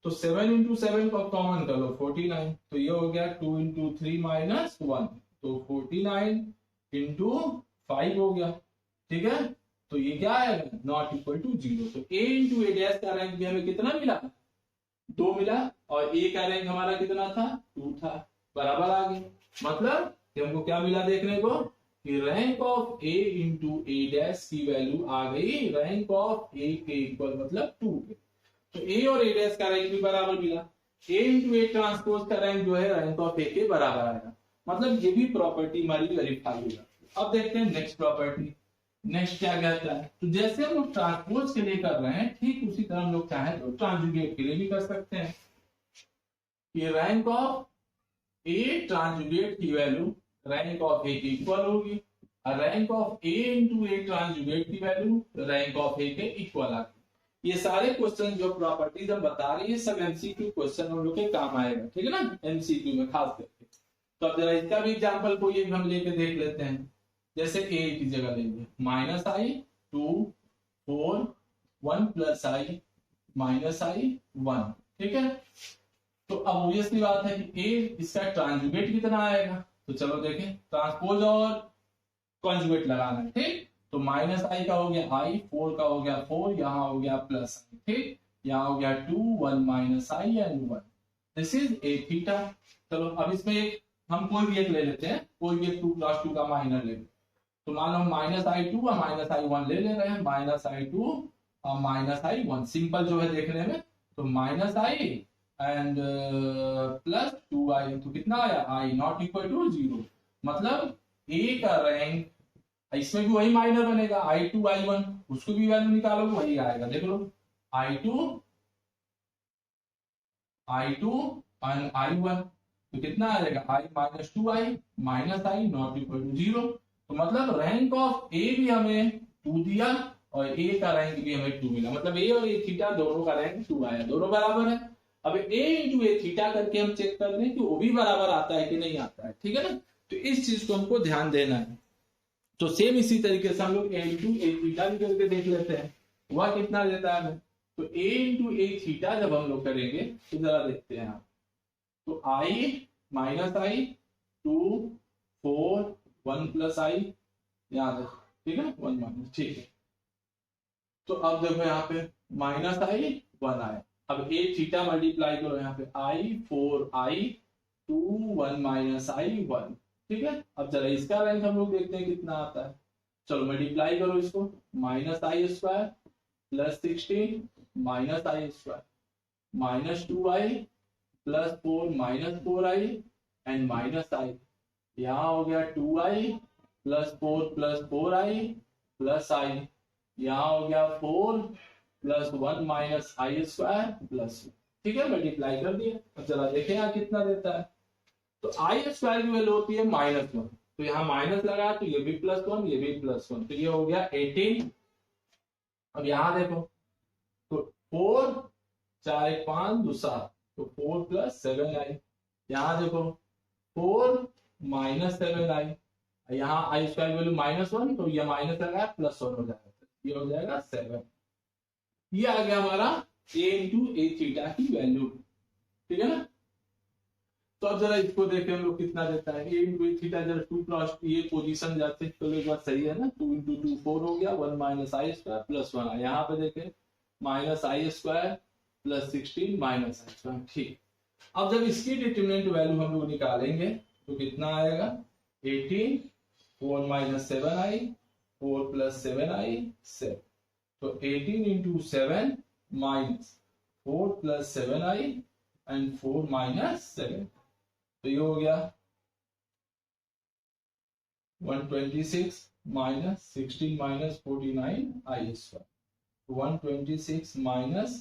तो 7 × 7 को कॉमन कर लो 49, तो ये हो गया 2 × 3 - 1, तो 49 × 5 हो गया। ठीक है, तो ये क्या है नॉट इक्वल टू 0। तो a × a डैश का रैंक भी हमें कितना मिला 2 मिला, और a का रैंक हमारा कितना था 2 था, बराबर आ गए। मतलब हमको क्या मिला देखने को कि rank of a × a dash की वैल्यू आ गई रैंक ऑफ a के इक्वल, मतलब 2 के। तो a और a डैश का रैंक भी बराबर मिला, a × a ट्रांसपोज का रैंक जो है रैंक ऑफ a के बराबर आएगा, मतलब ये भी प्रॉपर्टी हमारी वेरीफाई होगा। अब देखते हैं नेक्स्ट प्रॉपर्टी नेक्स्ट क्या कहता है, तो जैसे हम लोग ट्रांसपोज के लिए कर रहे हैं ठीक उसी तरह हम लोग चाहे तो ट्रांसजुगेट के लिए भी कर सकते हैं। ये रैंक ऑफ ए ट्रांसजुगेट की वैल्यू रैंक ऑफ ए के इक्वल होगी, और रैंक ऑफ ए इंटू ए ट्रांसजुगेट की वैल्यू रैंक ऑफ ए के इक्वल आती। ये सारे क्वेश्चन जो प्रॉपर्टीज हम बता रहे हैं सब एमसीक्यू क्वेश्चन हम लोग के काम आएगा, ठीक है ना, एमसीक्यू में खास करके। तो अब जरा इसका भी एग्जांपल कोई एक हम लेके देख लेते हैं। जैसे ए की जगह लेंगे माइनस आई 2 4 1 प्लस आई माइनस आई 1, ठीक है। तो अब ऑब्वियसली बात है कि ए इसका ट्रांजुगेट कितना आएगा, तो चलो देखें, ट्रांसपोज और कॉन्जुगेट लगाना है, ठीक। तो माइनस आई का हो गया आई, 4 का हो गया 4, यहाँ हो गया प्लस आई, ठीक, यहाँ हो गया 2 1 minus I and 1, this is a theta. चलो अब इसमें एक हम कोई भी एक ले लेते हैं, कोई भी एक 2 + 2 का माइनर ले लेते, तो मान लो माइनस आई 2 और माइनस आई 1 ले ले रहे हैं, माइनस आई 2 और माइनस आई 1, सिंपल जो है देखने में। तो minus I and plus 2i, तो कितना आया i नॉट इक्वल टू 0, मतलब a का रैंक, इसमें भी वही माइनर बनेगा i2 i1, उसको भी वैल्यू निकालोगे वही आएगा, देख लो i2 एंड i1, तो कितना आ जाएगा i minus 2i minus i not equal to 0। तो मतलब रैंक ऑफ ए भी हमें 2 दिया और ए का रैंक भी हमें 2 मिला, मतलब ए और ए थीटा दोनों का रैंक 2 आया, दोनों बराबर है। अब ए इंटू ए थीटा करके हम चेक कर लें कि वो भी बराबर आता है कि नहीं आता है, ठीक है ना। तो इस चीज को हमको ध्यान देना है। तो सेम इसी तरीके से हम लोग ए इंटू ए थीटा भी करके देख लेते हैं, वह कितना देता है हमें। तो ए इंटू ए थीटा जब हम लोग करेंगे तो जरा देखते हैं आप, तो आई माइनस आई 2 4 1 प्लस आई, याद है, ठीक है, 1 माइनस, ठीक है। तो अब देखो यहाँ पे माइनस आई 1 आया, अब ए थीटा मल्टीप्लाई करो यहाँ पे आई 4 आई 2 1 माइनस आई 1, ठीक है। अब जरा इसका रैंक हम लोग देखते हैं कितना आता है, चलो मल्टीप्लाई करो इसको, minus i square plus 16 minus i square minus 2i plus 4 minus 4i and minus i, यहाँ हो गया 2i plus 4 plus 4i plus आई, यहाँ हो गया 4 plus 1 minus i square plus, ठीक है, मल्टीप्लाई कर दिया। अब जरा देखें यहाँ कितना देता है, तो आई स्क्वायर की वैल्यू होती है -1, तो यहाँ माइनस लगा तो ये भी +1 ये भी +1, तो ये हो गया 18। अब यहाँ देखो, तो 4 4 1 5 2 7, तो 4 प्लस 7 आई, यहाँ देखो 4 माइनस 7 आई, यहाँ आई स्क्वायर वैल्यू -1, तो ये माइनस लगा +1 हो जाएगा, ये हो जाएगा 7। ये आ गया हमारा a इंटू ए थीटा की वैल्यू, ठीक है ना। तो अब जरा इसको देखें हम लोग कितना देता है, a इंटू ए थीटा, जरा 2 + ये पोजीशन जाते तो एक बार सही है ना, 2 इंटू 2 4 हो गया, 1 माइनस आई स्क्वायर प्लस 1 आया, यहाँ पे देखें minus i square plus 16 minus i square, ठीक। अब जब इसकी डिटरमिनेंट वैल्यू हम लोग निकालेंगे तो कितना आएगा, 18 4 माइनस 7i 4 प्लस 7i 7, तो 18 into 7 minus 4 plus 7i and 4 minus 7, तो ये हो गया 126 माइनस 16 माइनस 49 आई स्क्वायर, 126 माइनस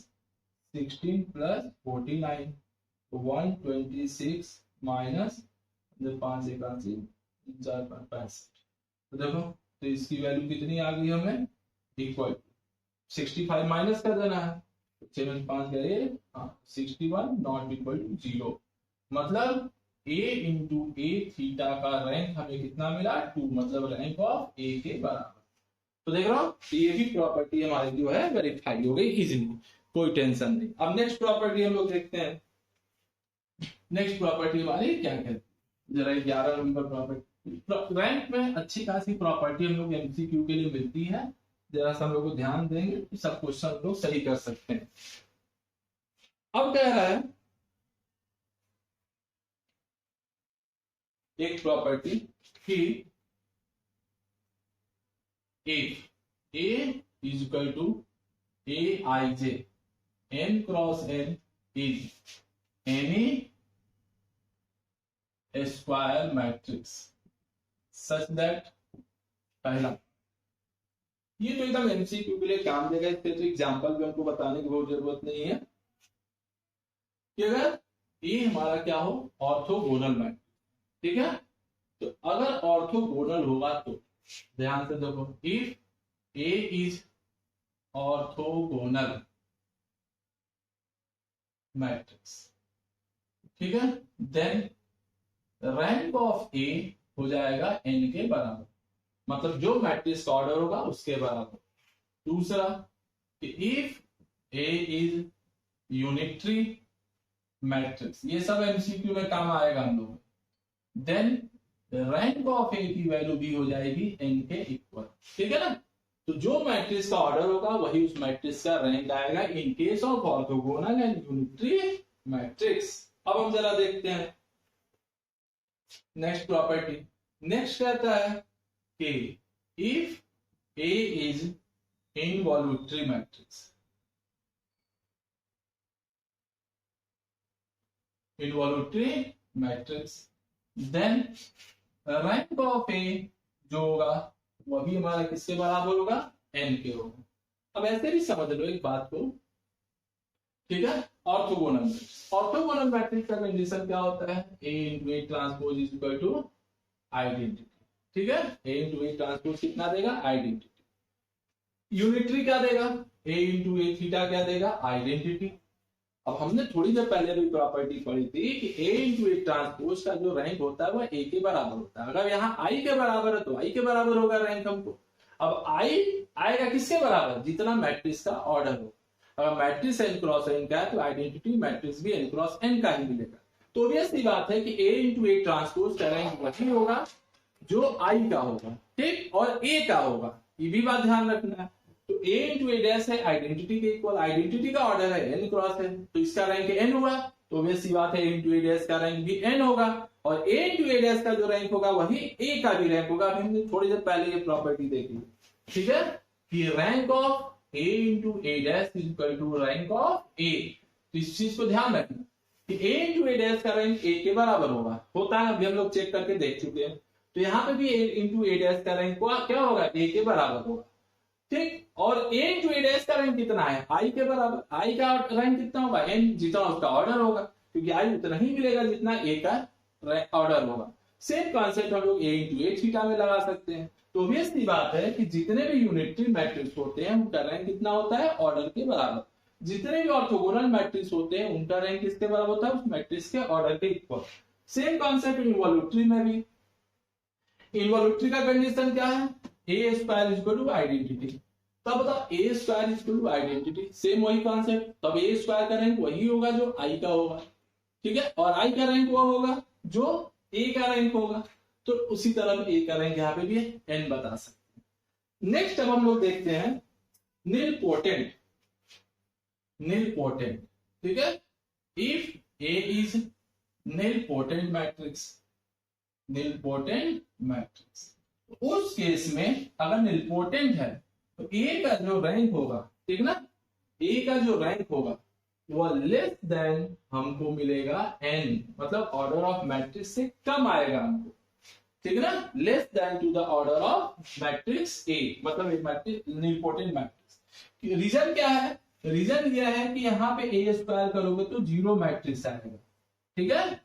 16 प्लस 49, 126 माइनस 5 81 4 5 65, तो देखो तो इसकी वैल्यू कितनी आ गई हमें, इक्वल 65 माइनस कर देना है, 7 5 गए, हाँ 61 नॉट इक्वल टू 0, मतलब a इंटू ए थीटा का रैंक हमें कितना मिला 2, मतलब रैंक ऑफ a के बराबर। तो देख रहा हूं, ये भी प्रॉपर्टी हमारी जो है वेरीफाई हो गई इजीली, कोई टेंशन नहीं। अब नेक्स्ट प्रॉपर्टी हम लोग देखते हैं, नेक्स्ट प्रॉपर्टी हमारी क्या कहती है, जरा 11 नंबर प्रॉपर्टी। रैंक में अच्छी खासी प्रॉपर्टी हम लोग एमसीक्यू के लिए मिलती है, जरा सा हम लोग को ध्यान देंगे तो सब क्वेश्चन लोग सही कर सकते हैं। अब कह रहा है एक प्रॉपर्टी कि A is equal to aij n cross n is any square matrix such that, पहला ये तो एकदम एमसीक्यू के लिए काम देगा, इस पे तो एग्जांपल भी हमको बताने की बहुत जरूरत नहीं है कि अगर ए हमारा क्या हो, ऑर्थोगोनल मैट्रिक्स, ठीक है। तो अगर ऑर्थोगोनल होगा तो ध्यान से देखो, if A is orthogonal matrix, ठीक है, देन रैंक ऑफ ए हो जाएगा एन के बराबर, मतलब जो मैट्रिक्स का ऑर्डर होगा उसके बराबर। दूसरा, if A is unitary matrix, ये सब एमसीक्यू में काम आएगा हम लोग, देन रैंक ऑफ ए की वैल्यू भी हो जाएगी एन के इक्वल, ठीक है ना। तो जो मैट्रिक्स का ऑर्डर होगा वही उस मैट्रिक्स का रैंक आएगा in case of orthogonal and unitary matrix. अब हम जरा देखते हैं नेक्स्ट प्रॉपर्टी। नेक्स्ट कहता है कि if A is involutory matrix, involutory matrix, then rank of A जो होगा वह भी हमारा किसके बराबर होगा, एन के होगा। अब ऐसे भी समझ लो एक बात को, ठीक है। ऑर्थोगोनल मैट्रिक्स, ऑर्थोगोनल मैट्रिक्स का कंडीशन क्या होता है, A into A transpose is equal to identity, ठीक है। ए इंटू ए ट्रांसपोज कितना देगा, आइडेंटिटी। यूनिटरी क्या देगा, ए इंटू ए थीटा क्या देगा, आइडेंटिटी। अब हमने थोड़ी देर पहले भी प्रॉपर्टी पढ़ी थी कि ए इंटू ए ट्रांसपोज का जो रैंक होता है वह ए के बराबर होता है। अगर यहाँ आई के बराबर है तो आई के बराबर होगा रैंक हमको। अब आई आएगा किसके बराबर, जितना मैट्रिक्स का ऑर्डर हो। अगर मैट्रिक्स एन क्रॉस एन का है तो आइडेंटिटी मैट्रिक्स भी एन क्रॉस एन का ही मिलेगा। तो ऑब्वियसली बात है कि ए इंटू ए ट्रांसपोज का रैंक वही होगा जो आई का होगा, ठीक, और ए का होगा, ये भी बात ध्यान रखना है। तो ए इंटू ए डैश है आइडेंटिटी के इक्वल, आइडेंटिटी का ऑर्डर है एन क्रॉस है, तो इसका रैंक एन हुआ, तो ऑब्वियसली बात है ए इंटू ए डैश का रैंक भी एन होगा, और ए इंटू ए डैश का जो रैंक होगा वही ए का भी रैंक होगा। हमने थोड़ी देर पहले ये प्रॉपर्टी देखी, ठीक है, कि rank of A into A dash is equal to rank of A. तो इस चीज को ध्यान रखना कि ए इंटू ए डैश का रैंक ए के बराबर होता है, अभी हम लोग चेक करके देख चुके हैं। तो यहाँ पे भी ए इंटू ए डैश का रैंक क्या होगा, ए के बराबर होगा, ठीक। और ए इंटू ए डैश का रैंक कितना है, आई के बराबर। आई का रैंक कितना होगा, एन, जितना उसका ऑर्डर होगा, क्योंकि आई उतना ही मिलेगा जितना ए का ऑर्डर होगा। सेम कॉन्सेप्ट हम लोग ए इंटू ए थीटा में लगा सकते हैं। तो ऑब्वियसली बात है कि जितने भी यूनिटरी मैट्रिक्स होते हैं उनका रैंक कितना होता है, ऑर्डर के बराबर। जितने भी ऑर्थोगोनल मैट्रिक्स होते हैं उनका रैंक किसके बराबर होता है, उस मैट्रिक्स के ऑर्डर के इक्वल। सेम कॉन्सेप्ट इनवॉल्यूटरी में भी। इनवॉल्यूटरी का कंडीशन क्या है, A square equal to identity. तब बताओ A square equal to identity, same वही कॉन्सेप्ट। तब ए स्क्वायर का रैंक वही होगा जो आई का होगा, ठीक है, और आई का रैंक वो होगा जो ए का रैंक होगा। तो उसी तरह ए का रैंक यहाँ पे भी एन बता सकते हैं। नेक्स्ट अब हम लोग देखते हैं निलपोटेंट। निलपोटेंट, ठीक है। If A is nilpotent matrix, nilpotent matrix, उस केस में अगर निलपोटेंट है तो ए का जो रैंक होगा, ठीक ना, ए का जो रैंक होगा वह लेस देन हमको मिलेगा एन, मतलब ऑर्डर ऑफ मैट्रिक्स से कम आएगा हमको, ठीक है ना, less than to the order of matrix A, मतलब एक मैट्रिक्स निलपोटेंट मैट्रिक्स। रीजन क्या है, रीजन यह है कि यहाँ पे ए स्क्वायर करोगे तो जीरो मैट्रिक्स आएगा, ठीक है,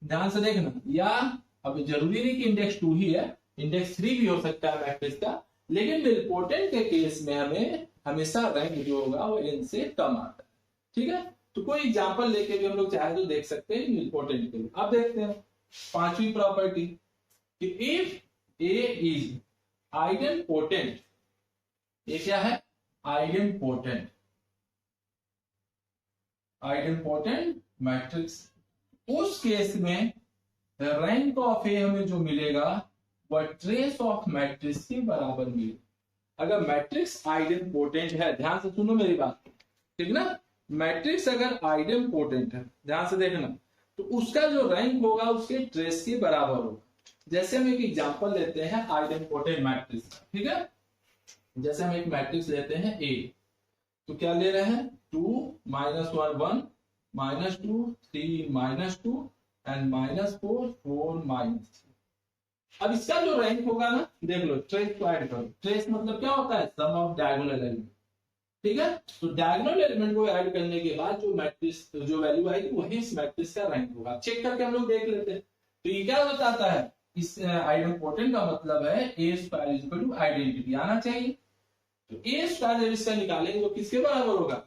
ध्यान से देखना। या अब जरूरी नहीं कि इंडेक्स 2 ही है, इंडेक्स 3 भी हो सकता है मैट्रिक्स का, लेकिन निलपोटेंट के केस में हमें हमेशा रैंक जो होगा वो एन से कम आता है, ठीक है। तो कोई एग्जांपल लेके भी हम लोग चाहे तो देख सकते हैं निलपोटेंट के लिए। अब देखते हैं पांचवी प्रॉपर्टी, इफ ए इज आइडेंपोटेंट, ये क्या है, आइडेंपोटेंट, आइडेंपोटेंट मैट्रिक्स, उस केस में रैंक ऑफ ए हमें जो मिलेगा वह ट्रेस ऑफ मैट्रिक्स के बराबर मिलेगा। अगर मैट्रिक्स आइडेंपोटेंट है, ध्यान से सुनो मेरी बात, ठीक ना, मैट्रिक्स अगर आइडेंपोटेंट है, ध्यान से देखना, तो उसका जो रैंक होगा उसके ट्रेस के बराबर होगा। जैसे हम एक एग्जांपल लेते हैं आइडेंपोटेंट मैट्रिक्स, ठीक है। जैसे हम एक मैट्रिक्स लेते हैं ए, तो क्या ले रहे हैं, 2 -1 1 -2 3 -2 एंड -4 4 -3, अब इसका जो रैंक होगा ना, देख लो, ट्रेस को ऐड करो। ट्रेस मतलब क्या होता है, सम ऑफ डायगोनल एलिमेंट, ठीक है। तो डायगोनल एलिमेंट को ऐड करने के बाद जो मैट्रिक्स जो वैल्यू आएगी वही इस मैट्रिक्स का रैंक होगा। चेक करके हम लोग देख लेते हैं। तो ये क्या बताता है, इस आइडेंटिपोटेंट का मतलब है A square is equal to identity आना चाहिए। तो ए स्क्वायर जब इसका निकालेंगे तो किसके बराबर होगा,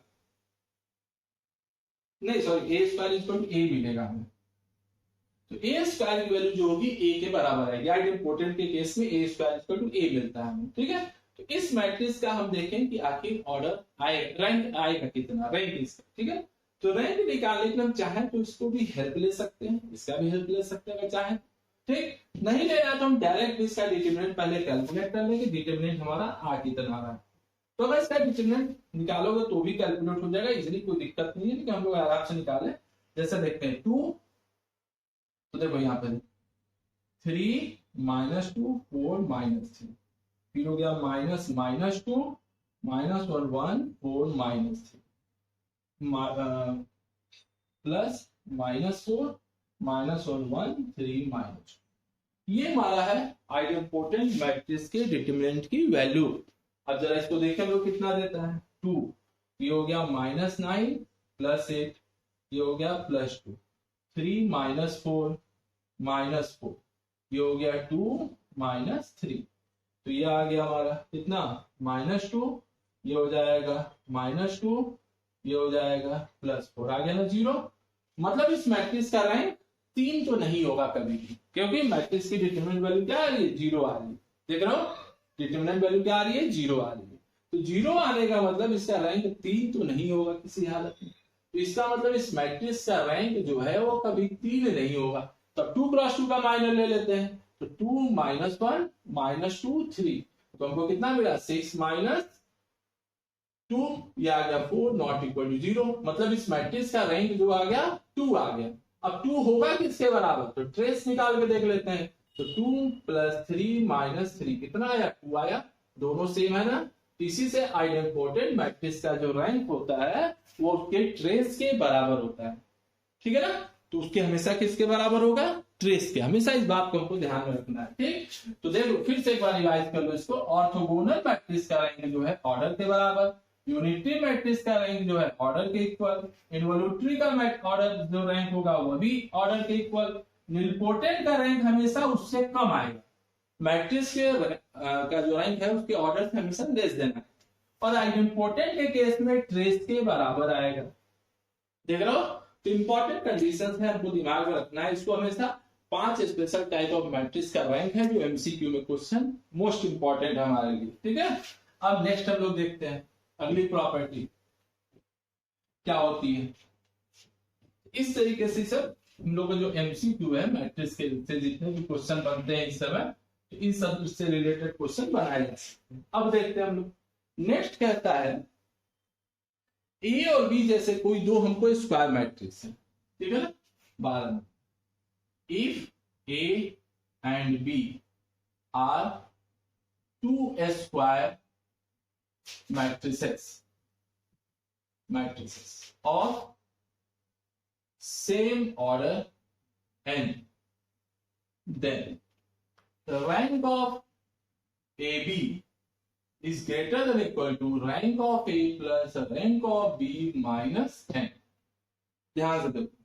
नहीं sorry, A square is equal to A मिलेगा हमें। तो ए स्क्वायर की वैल्यू जो होगी ए के बराबर है। आइडेंटिपोटेंट के केस में ए स्क्वायर इक्वल टू ए मिलता है हमें, ठीक है। तो इस मैट्रिक्स का हम देखें कि आखिर ऑर्डर आए, रैंक आएगा कितना, रैंक इसका, ठीक है। तो रैंक निकालने के लिए हम चाहें तो इसको भी हेल्प ले सकते हैं, इसका भी हेल्प ले सकते हैं अगर चाहें, ठीक। नहीं लेना तो हम डायरेक्ट इसका डिटरमिनेंट पहले कैलकुलेट कर लेंगे। डिटरमिनेंट हमारा आ कितना रहा है, तो अगर इसका डिटरमिनेंट निकालोगे तो भी कैलकुलेट हो जाएगा इजीली, कोई दिक्कत नहीं है, लेकिन हम लोग आराम से निकाले। जैसे देखते हैं 2, तो देखो यहाँ पे 3 माइनस 2 4 माइनस 3, फिर हो गया minus minus 2 minus 1 1 4 minus 3 plus minus 4 minus 1 1 3 minus. ये हमारा है आइडेंटिपोटेंट मैट्रिक्स के डिटरमिनेंट की वैल्यू। अब जरा इसको देखें हम लोग कितना देता है, 2, ये हो गया माइनस 9 प्लस 8, ये हो गया प्लस 2, 3 माइनस 4 माइनस 4, ये हो गया 2 माइनस 3। तो ये आ गया हमारा कितना, माइनस 2, ये हो जाएगा माइनस 2, ये हो जाएगा प्लस 4, आ गया ना 0। मतलब इस मैट्रिक्स का रैंक 3 तो नहीं होगा कभी भी, क्योंकि मैट्रिक्स की डिटरमिनेंट वैल्यू क्या आ रही है, 0 आ रही है। देख रहे हो, डिटरमिनेंट वैल्यू क्या आ रही है, 0 आ रही है। तो 0 आने का मतलब इसका रैंक 3 तो नहीं होगा किसी हालत में। तो इसका मतलब इस मैट्रिक्स का रैंक जो है वो कभी 3 नहीं होगा। तब 2 क्रॉस 2 का माइनर ले लेते हैं, तो 2 माइनस 1 माइनस 2 3, तो हमको कितना मिला, 6 माइनस 2, ये आ गया 4 नॉट इक्वल टू 0। मतलब इस मैट्रिक्स का रैंक जो आ गया 2 आ गया। अब 2 होगा किसके बराबर, तो ट्रेस निकाल के देख लेते हैं। तो 2 प्लस 3 माइनस 3 कितना आया, 2 आया, दोनों सेम है ना। इसी से आइडेंटिपोटेंट मैट्रिक्स का जो रैंक होता है वो उसके ट्रेस के बराबर होता है, ठीक है ना। तो उसके हमेशा किसके बराबर होगा, ट्रेस के। हमेशा इस बात को हमको ध्यान में रखना है, ठीक। तो देखो फिर से एक बार रिवाइज कर लो इसको। ऑर्थोगोनल मैट्रिक्स का रैंक जो है ऑर्डर के बराबर, यूनिटरी मैट्रिक्स का रैंक जो है ऑर्डर के इक्वल, इनवॉल्यूटरी का ऑर्डर जो रैंक होगा वो भी ऑर्डर के इक्वल, निलपोटेंट का रैंक हमेशा उससे कम आएगा। मैट्रिक्स के का जो रैंक है उसके ऑर्डर से हमेशा लेस देना है। और आइडेंटिपोटेंट के केस में ट्रेस के बराबर आएगा। देख रहे हो, तो इंपॉर्टेंट कंडीशंस है, हमको दिमाग में रखना है इसको हमेशा। 5 स्पेशल टाइप ऑफ मैट्रिक्स का रैंक है जो एमसीक्यू में क्वेश्चन मोस्ट इंपॉर्टेंट है हमारे लिए, ठीक है। अब नेक्स्ट हम लोग देखते हैं अगली प्रॉपर्टी क्या होती है। इस तरीके से सब हम लोग का जो एमसीक्यू है मैट्रिक्स के से जितने भी क्वेश्चन बनते हैं इस समय, तो इन सब से रिलेटेड क्वेश्चन बनाए जा सकते हैं। अब देखते हैं हम लोग, नेक्स्ट कहता है ए और बी जैसे कोई दो हमको स्क्वायर मैट्रिक्स है, ठीक है ना। 12 if A and B are 2 square matrices of same order n, then the rank of AB is greater than equal to rank of A plus rank of B minus n। ध्यान से देखो,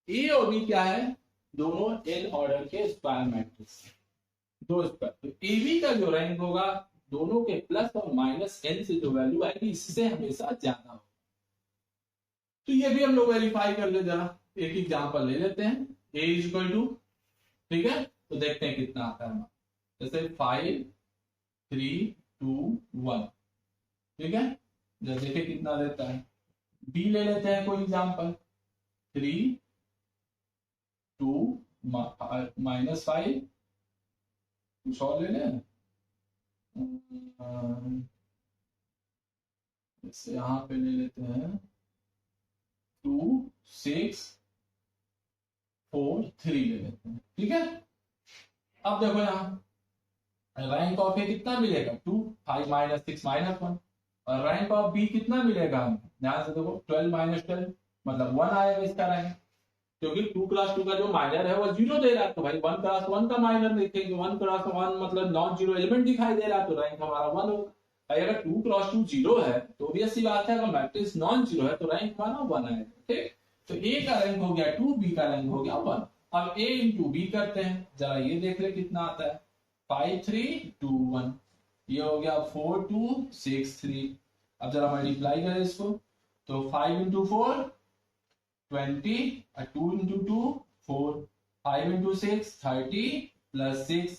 ए और B क्या है, दोनों n order के square matrix, दो square. तो ए बी का जो रैंक होगा दोनों के प्लस और माइनस n से जो वैल्यू आएगी इससे हमेशा ज्यादा हो। तो ये भी हम लोग वेरीफाई कर ले, जरा एक एग्जांपल ले लेते हैं। a इज इक्वल टू, ठीक है, तो देखते हैं कितना आता है। जैसे 5 3 2 1, ठीक है, जैसे देखिए कितना देता है। b ले लेते हैं कोई एग्जांपल, 3 2 माइनस 5, कुछ और ले लें, जैसे यहां पे ले लेते हैं 2 6 4 3 ले लेते हैं, ठीक है। अब देखो यहां रैंक ऑफ ए कितना मिलेगा, 2 5 माइनस 6 माइनस 1, और रैंक ऑफ बी कितना मिलेगा हमें, ध्यान से देखो 12 माइनस 12 मतलब 1 आएगा इसका रैंक। क्योंकि 2 क्रॉस 2 का जो माइनर है वो 0 दे रहा है, तो भाई 1 क्रॉस 1 का माइनर देखेंगे, 1 क्रॉस 1 मतलब नॉन जीरो एलिमेंट दिखाई दे रहा है, तो रैंक हमारा 1 होगा। भाई अगर 2 क्रॉस 2 जीरो है तो ऑब्वियस सी बात है, अगर मैट्रिक्स नॉन जीरो है तो रैंक हमारा 1 आएगा। ठीक, तो ए का रैंक हो गया 2, बी का रैंक हो गया 1। अब a इंटू बी करते हैं, जरा ये देख ले कितना आता है, 5 3 2 1, ये हो गया 4 2 6 3। अब जरा मल्टीप्लाई करें इसको, तो 5 into 4 20, 2 into 2 4, 5 into 6 30 plus 6,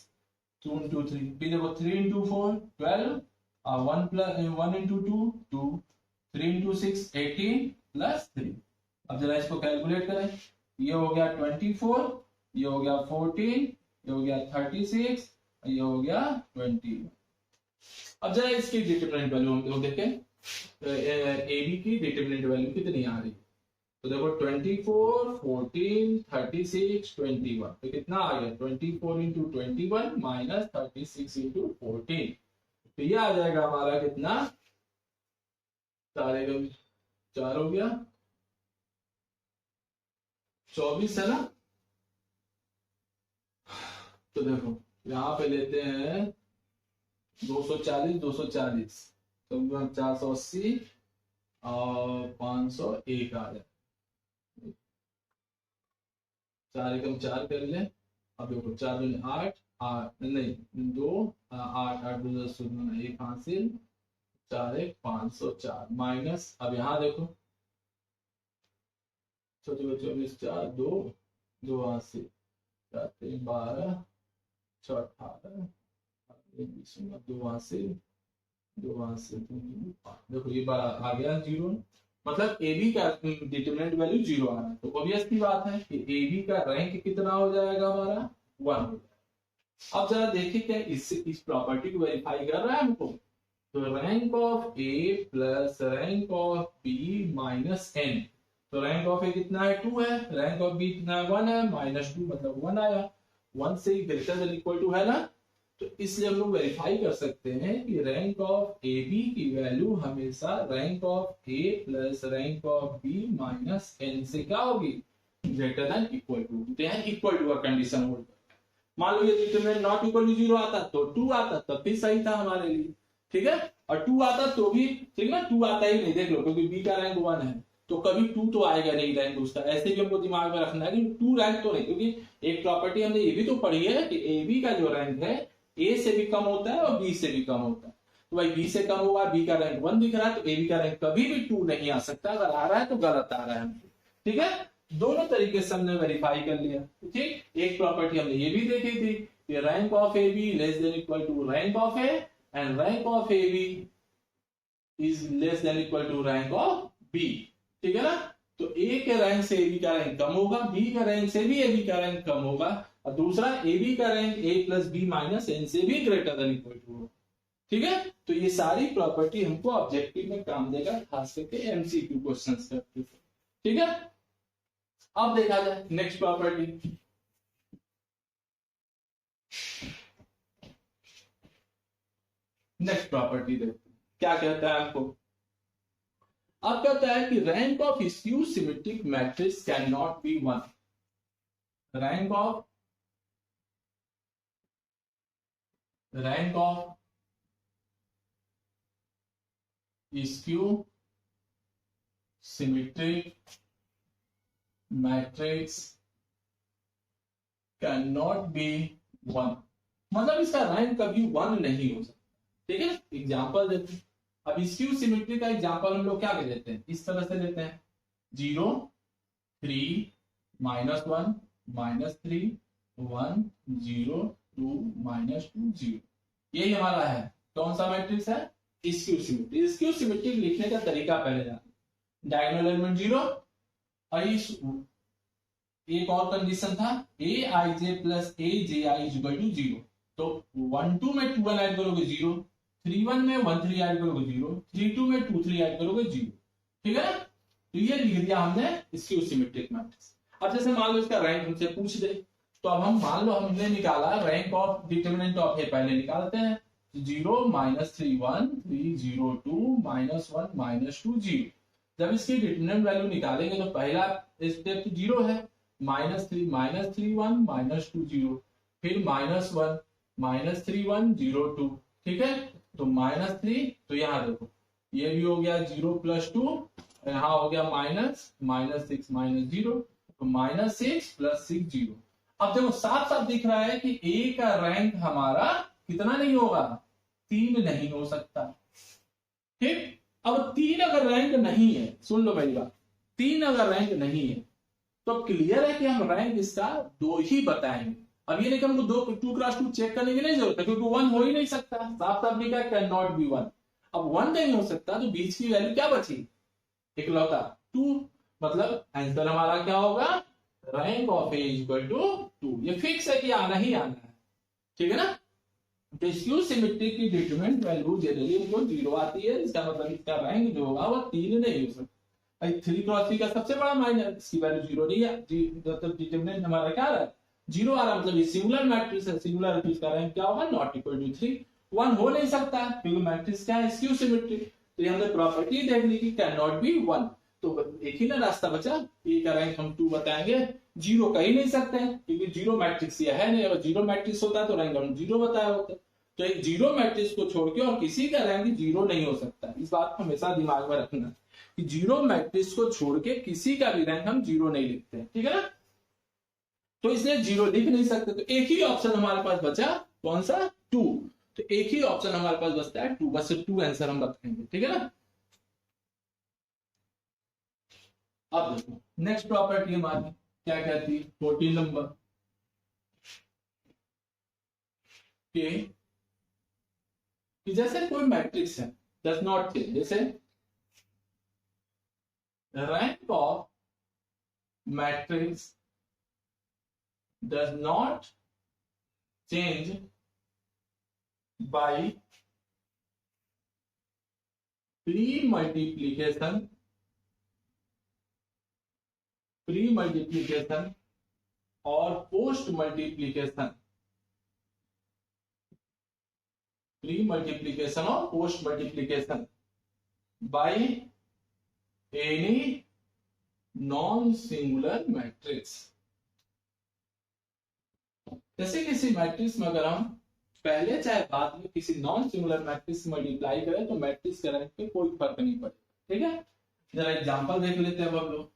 2 into 3, फिर देखो 3 इंटू 4 12, 1 इंटू 2 2, 3 इंटू 6 18 प्लस 3। अब जरा इसको कैलकुलेट करें, ये हो गया 24, ये हो गया 14, ये हो गया 36, ये हो गया 20। अब जरा इसकी डिटरमिनेंट वैल्यू हम लोग देखें, ए बी की डिटरमिनेंट वैल्यू कितनी आ रही है, तो देखो 24 14 36 21, तो कितना आ गया 24 इंटू 21 माइनस 36 इंटू 14, तो ये आ जाएगा हमारा कितना, 4 हो गया 24 है ना। तो देखो यहाँ पे लेते हैं 240 240, तो 480 और 501 आ जाए, 4 एकम 4 कर ले। अब देखो 4 दूनी 8 8 नहीं 2 8 8 2 10 1 हासिल, 4 1 504 माइनस, अब यहाँ देखो छोटे बच्चों 4 2 2 हासिल 4 3 12 6 18 2 हासिल 2 हासिल, देखो ये बार आ गया 0, मतलब ए बी का डिटरमिनेंट वैल्यू 0 आ रहा है, तो ऑब्वियस की बात है कि ए बी का रैंक कितना हो जाएगा हमारा 1 हो जाएगा। अब जरा देखिए क्या इससे इस प्रॉपर्टी को वेरीफाई कर रहा है हमको, तो rank of A plus rank of B minus N, तो रैंक ऑफ ए कितना है 2 है, रैंक ऑफ बी कितना है 1 है, माइनस 2 मतलब 1 आया, 1 से ग्रेटर देन इक्वल टू है ना, तो इसलिए हम लोग वेरीफाई कर सकते हैं कि रैंक ऑफ ए बी की वैल्यू हमेशा rank of A plus rank of B minus N से क्या होगी, greater than equal to, equal to का कंडीशन होल्ड। मान लो ये डिटरमिनेंट नॉट इक्वल टू 0 आता तो 2 आता तब भी सही था हमारे लिए, ठीक है, और 2 आता तो भी ठीक है, 2 आता ही नहीं, देख लो क्योंकि बी का रैंक 1 है तो कभी 2 तो आएगा नहीं रैंक उसका, ऐसे भी हमको दिमाग में रखना है कि 2 रैंक तो नहीं, क्योंकि एक प्रॉपर्टी हमने ये भी तो पढ़ी है कि ए बी का जो रैंक है ए से भी कम होता है और बी से भी कम होता है, तो भाई बी से कम हुआ, बी का रैंक 1 दिख रहा है, तो ए बी का रैंक कभी भी 2 नहीं आ सकता, अगर आ रहा है तो गलत आ रहा है, ठीक है, दोनों तरीके से हमने वेरीफाई कर लिया। ठीक, एक प्रॉपर्टी हमने ये भी देखी थी कि rank of A B less than equal to rank of A and rank of A B is less than equal to rank of B, ठीक है ना, तो ए के रैंक से ए बी का रैंक कम होगा, बी का रैंक से भी ए बी का रैंक कम होगा, और दूसरा ए बी का rank A plus B minus N से भी ग्रेटर देन इक्वल टू होगा, ठीक है, तो ये सारी प्रॉपर्टी हमको ऑब्जेक्टिव में काम देगा, खास करके एमसीक्यू क्वेश्चंस करते, ठीक है। अब देखा जाए नेक्स्ट प्रॉपर्टी, नेक्स्ट प्रॉपर्टी देखते हैं क्या कहता है आपको। अब कहता है कि rank of skew symmetric matrix can not be 1, rank of skew symmetric matrix can not be 1, मतलब इसका रैंक कभी 1 नहीं हो सकता, ठीक है। एग्जांपल देते हैं, अब स्क्यू सिमेट्री का एग्जांपल हम लोग क्या ले लेते हैं, इस तरह से लेते हैं 0 3 -1 -3 1 0 2 -2 0, यही हमारा है कौन सा मैट्रिक्स है, स्क्यू सिमेट्री। स्क्यू सिमेट्री लिखने का तरीका पहले जाते, डायगोनल एलिमेंट 0 और इस एक और कंडीशन था A i j plus A j i equal to 0, तो 1 2 में 2 1 ऐड करोगे 0, 3 1 में 1 3 ऐड करोगे 0, 3 2 में 2 3 ऐड करोगे 0, ठीक है ना, तो ये लिख दिया हमने स्क्यू सिमेट्रिक मैट्रिक्स। अब जैसे मान लो इसका रैंक हमसे पूछ दे, तो अब हम मान लो हमने निकाला रैंक ऑफ डिटरमिनेंट ऑफ ए, पहले निकालते हैं 0 -3 1 3 0 2 -1 -2 0, जब इसकी डिटरमिनेंट वैल्यू निकालेंगे तो पहला स्टेप 0 है, -3 -3 1 -2 0, फिर -1 -3 1 0 2, ठीक है। तो -3, तो यहाँ देखो ये भी हो गया 0 + 2, यहाँ हो गया -6 -0, तो -6 + 6 0। अब देखो साफ साफ दिख रहा है कि ए का रैंक हमारा कितना नहीं होगा, 3 नहीं हो सकता, ठीक। अब 3 अगर रैंक नहीं है, सुन लो मेरी बात, 3 अगर रैंक नहीं है तो क्लियर है कि हम रैंक इसका 2 ही बताएंगे। अब ये नहीं कि हमको 2 × 2 चेक करने की नहीं जरूरत है, क्योंकि 1 हो ही नहीं सकता, साफ साफ लिखा है कैन नॉट बी 1। अब 1 नहीं हो सकता तो बीच की वैल्यू क्या बची, इकलौता 2, मतलब आंसर हमारा क्या होगा, rank of A equal to 2। ये फिक्स है कि आना ही आना है, ठीक है ना। तो स्क्यू सिमेट्री की डिटरमिनेंट वैल्यू जनरली हमको 0 आती है, इसका मतलब इसका रैंक जो होगा वो 3 नहीं हो सकता। 3 × 3 का सबसे बड़ा माइनस, इसकी वैल्यू 0 नहीं है, मतलब डिटरमिनेंट हमारा क्या रहा है, 0 आ रहा, मतलब ये सिंगुलर मैट्रिक्स है, सिंगुलर है तो इसका रैंक क्या होगा, नॉट इक्वल टू 3। 1 हो नहीं सकता क्योंकि मैट्रिक्स क्या है, स्क्यू सिमेट्री। तो ये हमने प्रॉपर्टी देख ली कि कैन नॉट बी 1, तो एक ही ना रास्ता बचा, ए का रैंक हम 2 बताएंगे, 0 कह ही नहीं सकते हैं क्योंकि 0 मैट्रिक्स ये है नहीं, अगर 0 मैट्रिक्स होता तो रैंक हम 0 बताया होता। तो एक 0 मैट्रिक्स को छोड़ के और किसी का रैंक 0 नहीं हो सकता, इस बात को हमेशा दिमाग में रखना कि 0 मैट्रिक्स को छोड़ के किसी का भी रैंक हम 0 नहीं लिखते, ठीक है ना। तो इसलिए 0 लिख नहीं सकते, तो एक ही ऑप्शन हमारे पास बचा, कौन सा, 2। तो एक ही ऑप्शन हमारे पास बचता है 2, बस 2 आंसर हम बताएंगे, ठीक है ना। अब देखो नेक्स्ट प्रॉपर्टी हमारी क्या कहती है, 14 नंबर के, कि जैसे कोई मैट्रिक्स है डज नॉट चेंज, जैसे rank of matrix does not change by pre multiplication और पोस्ट मल्टीप्लीकेशन, प्री मल्टीप्लीकेशन और post multiplication by any non singular matrix. जैसे किसी मैट्रिक्स में अगर हम पहले चाहे बाद में किसी नॉन सिंगुलर मैट्रिक्स मल्टीप्लाई करें तो मैट्रिक्स के रैंक पे कोई फर्क नहीं पड़ेगा, ठीक है। जरा एग्जांपल देख लेते हैं अब हम लोग।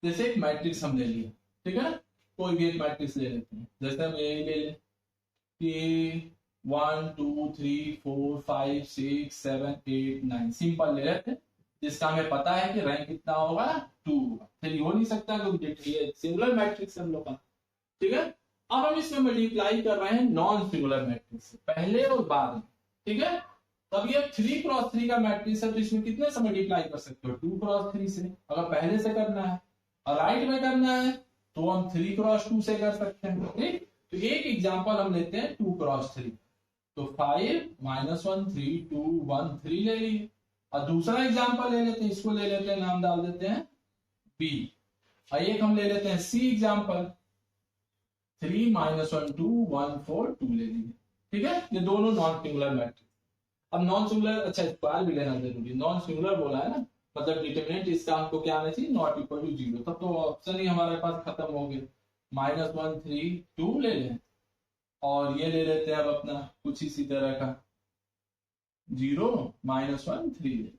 जैसे एक मैट्रिक्स हम ले लिए, ठीक है ना, कोई भी एक मैट्रिक्स ले लेते हैं, जैसे हम यही ले लें कि 1 2 3 4 5 6 7 8 9, सिंपल ले लेते हैं, जिसका हमें पता है कि रैंक कितना होगा, 2 होगा। फिर हो नहीं सकता क्योंकि ये सिंगुलर मैट्रिक्स हम लोग का, ठीक है। अब हम इसमें मल्टीप्लाई कर रहे हैं नॉन सिंगुलर मैट्रिक्स, पहले और बाद में, ठीक है। तब ये 3 × 3 का मैट्रिक्स है, तो इसमें कितने से मल्टीप्लाई कर सकते हो, 2 × 3 से। अगर पहले से करना है और राइट में करना है तो हम 3 × 2 से कर सकते हैं, ठीक। तो एक एग्जांपल हम लेते हैं 2 × 3, तो 5 -1 3 2 1 3 ले लिए। और दूसरा एग्जांपल ले लेते हैं, इसको ले लेते हैं, नाम डाल देते हैं बी। और एक हम ले लेते हैं सी एग्जांपल, 3 -1 2 1 4 2 ले लीजिए, ठीक है। ये दोनों नॉन सिंगुलर मैट्रिक्स। अब नॉन सिंगुलर, अच्छा स्क्वायर भी लेना जरूरी, नॉन सिंगुलर बोला है ना, मतलब डिटरमिनेंट इसका हमको क्या आना चाहिए, नॉट इक्वल टू 0। तब तो ऑप्शन ही हमारे पास खत्म हो गए, -1 3 2 ले लें, और ये ले लेते हैं अब अपना कुछ इसी तरह का 0 -1 3 ले।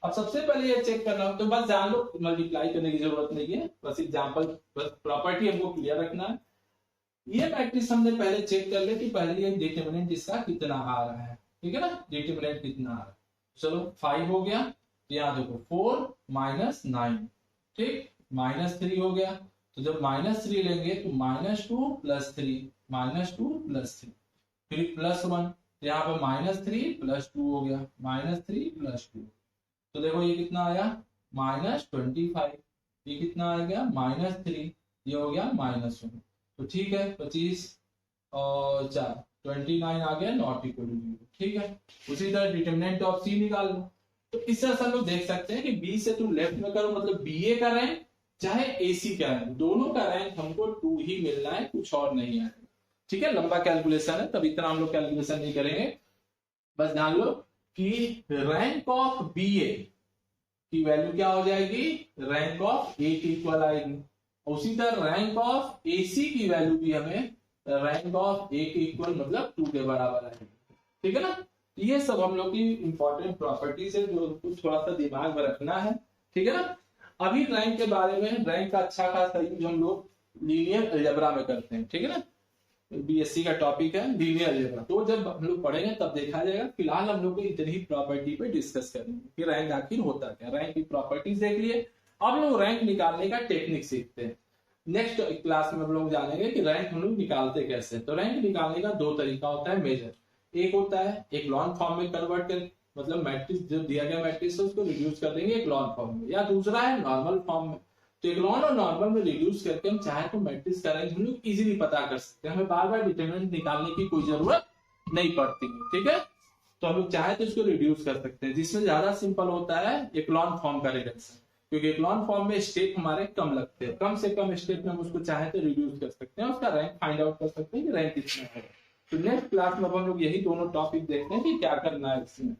अब सबसे पहले ये चेक करना, तो बस जान लो मल्टीप्लाई करने की जरूरत नहीं है, बस एग्जांपल, बस प्रॉपर्टी हमको क्लियर रखना है। ये मैट्रिक्स हमने पहले चेक कर ले कि पहले ये डिटरमिनेंट इसका कितना आ रहा है, ठीक है ना, डिटरमिनेंट कितना आ रहा है। चलो 5 हो गया, यहाँ देखो 4 -9, ठीक, -3 हो गया, तो जब -3 लेंगे तो -2 + 3 -2 + 3, फिर +1, यहाँ पे -3 + 2 हो गया, -3 + 2, तो देखो ये कितना आया, -25, ये कितना आ गया, -3, ये हो गया -1, तो ठीक है, 25 और 4 29 आ गया, नॉट इक्वल टू 0, ठीक है। उसी तरह डिटरमिनेंट ऑफ सी निकाल लो, तो इस तरह से हम लोग देख सकते हैं कि बी से तुम लेफ्ट में करो, मतलब बी ए का रैंक चाहे एसी का रैंक, दोनों का रैंक हमको 2 ही मिलना है, कुछ और नहीं है, ठीक है। लंबा कैलकुलेशन है, तब इतना हम लोग कैलकुलेशन नहीं करेंगे, बस जान लो कि रैंक ऑफ बी ए की वैल्यू क्या हो जाएगी, रैंक ऑफ ए के इक्वल आएगी, उसी तरह रैंक ऑफ एसी की वैल्यू भी हमें रैंक ऑफ ए के इक्वल मतलब 2 के बराबर है। ठीक है ना, ये सब हम लोग की इंपॉर्टेंट प्रॉपर्टीज है जो कुछ थोड़ा सा दिमाग में रखना है। ठीक है ना, अभी रैंक के बारे में, रैंक का अच्छा खासा यूज हम लोग लीनियर अलजेब्रा में करते हैं। ठीक है ना, बीएससी का टॉपिक है लीनियर अलजेब्रा, तो जब हम लोग पढ़ेंगे तब देखा जाएगा। फिलहाल हम लोग को इतनी ही प्रॉपर्टी पे डिस्कस करेंगे कि रैंक आखिर होता क्या। रैंक की प्रॉपर्टीज देख लिए, अब लोग रैंक निकालने का टेक्निक सीखते हैं। नेक्स्ट क्लास में हम लोग जानेंगे कि रैंक हम लोग निकालते कैसे। तो रैंक निकालने का दो तरीका होता है मेजर। एक होता है एक लॉन्ग फॉर्म में कन्वर्ट कर, मतलब मैट्रिक्स जो दिया गया मैट्रिक्स है उसको रिड्यूस कर देंगे एक लॉन्ग फॉर्म में, या दूसरा है नॉर्मल फॉर्म में। तो एक लॉन्ग और नॉर्मल में रिड्यूस करके हम चाहे तो मैट्रिक्स का रैंक हम लोग इजीली पता कर सकते हैं, हमें बार बार डिटरमिनेंट निकालने की कोई जरूरत नहीं पड़ती है। ठीक है, तो हम लोग चाहे तो इसको रिड्यूस कर सकते हैं। जिसमें ज्यादा सिंपल होता है एक लॉन्ग फॉर्म का रिडक्शन, क्योंकि एक लॉन्ग फॉर्म में स्टेप हमारे कम लगते हैं, कम से कम स्टेप में हम उसको चाहे तो रिड्यूस कर सकते हैं, उसका रैंक फाइंड आउट कर सकते हैं कि रैंक कितना है। तो नेक्स्ट क्लास में हम लोग यही दोनों टॉपिक देखते हैं कि क्या करना है इसमें।